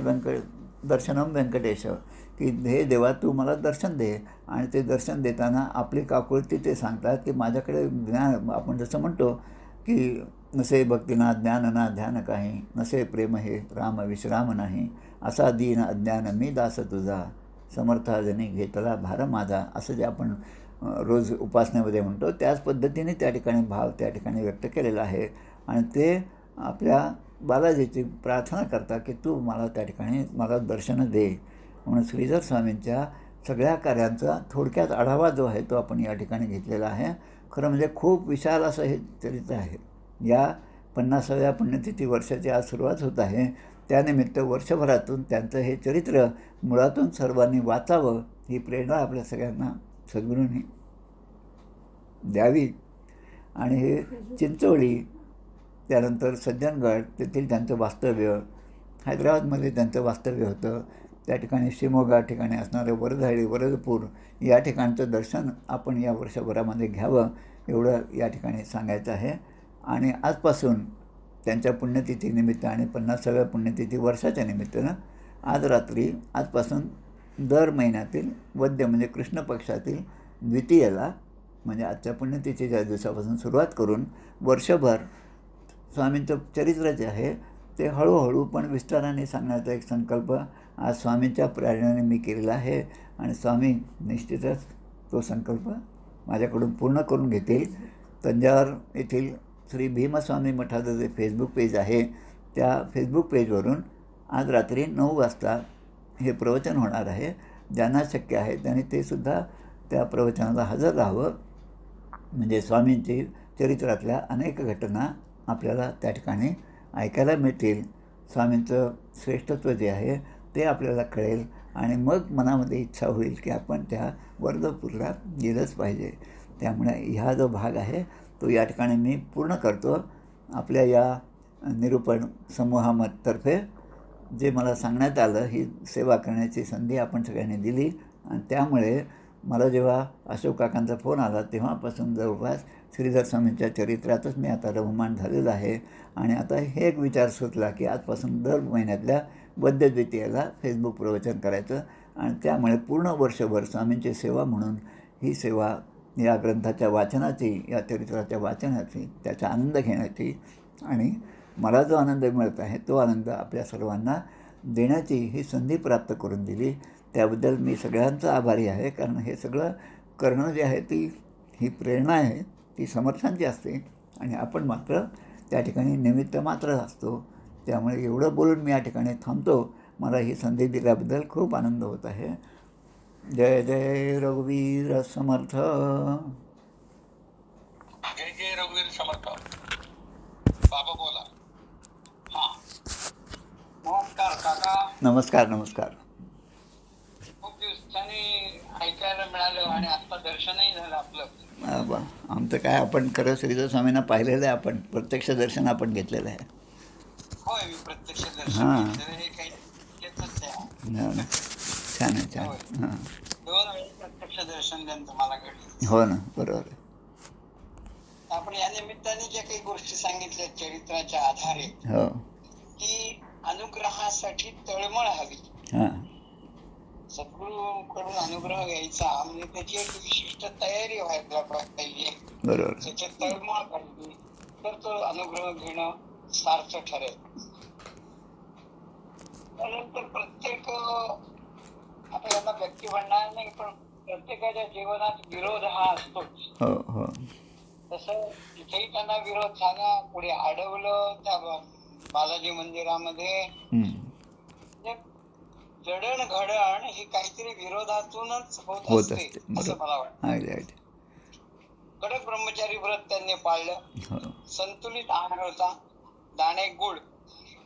दर्शनम व्यंकटेश, की हे देवा तू मला दर्शन दे. आणि ते दर्शन देताना आपली काकुळती ते सांगतात की माझ्याकडे ज्ञान, आपण जसं म्हणतो की नसे भक्तीना ज्ञान ना ध्यान काही, नसे प्रेम हे राम विश्राम नाही, असा दीन अज्ञान मी दास तुझा, समर्थाजनी घेतला भार माझा, असं जे आपण रोज उपासनेमध्ये म्हणतो, त्याच पद्धतीने त्या ठिकाणी भाव त्या ठिकाणी व्यक्त केलेला आहे. आणि ते आपल्या बालाजीची प्रार्थना करता की तू मला त्या ठिकाणी मला दर्शनं दे. म्हणून श्रीधर स्वामींच्या सगळ्या कार्यांचा थोडक्यात आढावा जो आहे तो आपण या ठिकाणी घेतलेला आहे. खरं म्हणजे खूप विशाल असं हे चरित्र आहे. या 50व्या पुण्यतिथी वर्षाची आज सुरुवात होत आहे. त्यानिमित्त वर्षभरातून त्यांचं हे चरित्र मुळातून सर्वांनी वाचावं, ही प्रेरणा आपल्या सगळ्यांना सद्गुरूंनी द्यावी. आणि हे चिंचोळी, त्यानंतर सज्जनगड, तेथील त्यांचं वास्तव्य, हैदराबादमध्ये त्यांचं वास्तव्य होतं, त्या ठिकाणी शिमोगा ठिकाणी असणारं वरधाडी, वरदपूर या ठिकाणचं दर्शन आपण या वर्षभरामध्ये घ्यावं, एवढं या ठिकाणी सांगायचं आहे. आणि आजपासून त्यांच्या पुण्यतिथीनिमित्त आणि 50व्या पुण्यतिथी वर्षाच्या निमित्तानं आजपासून दर महिन्यातील वद्य म्हणजे कृष्ण पक्षातील द्वितीयेला, म्हणजे आजच्या पुण्यतिथीच्या दिवसापासून सुरुवात करून वर्षभर स्वामींचं चरित्र जे आहे ते हळूहळू पण विस्ताराने सांगण्याचा एक संकल्प आज स्वामींच्या प्रेरणेने मी केलेला आहे. आणि स्वामी निश्चितच तो संकल्प माझ्याकडून पूर्ण करून घेतील. तंजावर येथील श्री भीमस्वामी मठाचं जे फेसबुक पेज आहे, त्या फेसबुक पेजवरून आज रात्री 9 वाजता हे प्रवचन होणार आहे. ज्यांना शक्य आहे त्यांनी ते सुद्धा त्या प्रवचनाला हजर राहावं. म्हणजे स्वामींची चरित्रातल्या अनेक घटना आपल्याला त्या ठिकाणी ऐकायला मिळतील. स्वामींचं श्रेष्ठत्व जे आहे ते आपल्याला कळेल आणि मग मनामध्ये इच्छा होईल की आपण त्या वरदपूरला गेलंच पाहिजे. त्यामुळे ह्या जो भाग आहे तो या ठिकाणी मी पूर्ण करतो. आपल्या या निरूपण समूहातर्फे जे मला सांगण्यात आलं, ही सेवा करण्याची संधी आपण सगळ्यांनी दिली. आणि त्यामुळे मला जेव्हा अशोक काकांचा फोन आला तेव्हापासून जवळपास श्रीधर स्वामींच्या चरित्रातच मी आता रममाण झालेलं आहे. आणि आता हे एक विचार सुचला की आजपासून दर महिन्यातल्या वद्य द्वितीयेला फेसबुक प्रवचन करायचं. आणि त्यामुळे पूर्ण वर्षभर स्वामींची सेवा म्हणून ही सेवा या ग्रंथाच्या वाचनाची, या चरित्राच्या वाचनाची, त्याचा आनंद घेण्याची आणि मला जो आनंद मिळत आहे तो आनंद आपल्या सर्वांना देण्याची ही संधी प्राप्त करून दिली. त्याबद्दल मी सगळ्यांचा आभारी आहे. कारण हे सगळं करणं जे आहे ही प्रेरणा आहे, ती समर्थांची असते आणि आपण मात्र त्या ठिकाणी निमित्त मात्र असतो. त्यामुळे एवढं बोलून मी या ठिकाणी थांबतो. मला ही संधी दिल्याबद्दल खूप आनंद होत आहे. जय जय रघुवीर समर्थ. जय जय रघुवीर समर्थ. बाबा बोला. हां, नमस्कार काका. नमस्कार नमस्कार. खूप दिवसांनी ऐकायला मिळालं आणि आता दर्शनही झालं आपलं. बा आमचं काय, आपण खरं श्रीधर स्वामींना पाहिलेलं आहे, आपण प्रत्यक्ष दर्शन आपण घेतलेलं आहे. होय, मी प्रत्यक्ष दर्शन घेतलेलं. हे काही येतच आहे. हो ना, छान आहे, छान. हां, 2 वेळेस प्रत्यक्ष दर्शन त्यांचं मला घडलं. हो ना, बरोबर आहे. आपण या निमित्ताने ज्या काही गोष्टी सांगितल्या चरित्राच्या आधारे, हो, की अनुग्रहासाठी तळमळ हवी. हां, सद्गुरूकडून अनुग्रह घ्यायचा म्हणजे त्याची एक विशिष्ट तयारी व्हायला पाहिजे. बरोबर. त्याची तळमळ पाहिजे, तर तो अनुग्रह घेणं सार्थ ठरेल. त्यानंतर प्रत्येक, आता यांना व्यक्ती म्हणणार नाही, पण प्रत्येकाच्या जीवनात विरोध हा असतोच. हो हो, तसं तिथेही त्यांना विरोध झाला. पुढे अडवलं त्या बालाजी मंदिरामध्ये. म्हणजे जडणघडण ही काहीतरी विरोधातूनच होत असते असं मला वाटतं. कडक ब्रह्मचारी व्रत त्यांनी पाळलं. संतुलित आहार होता, दाणे गुळ.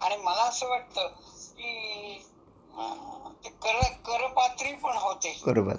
आणि मला असं वाटतं की ते करपात्री पण होते. बरोबर.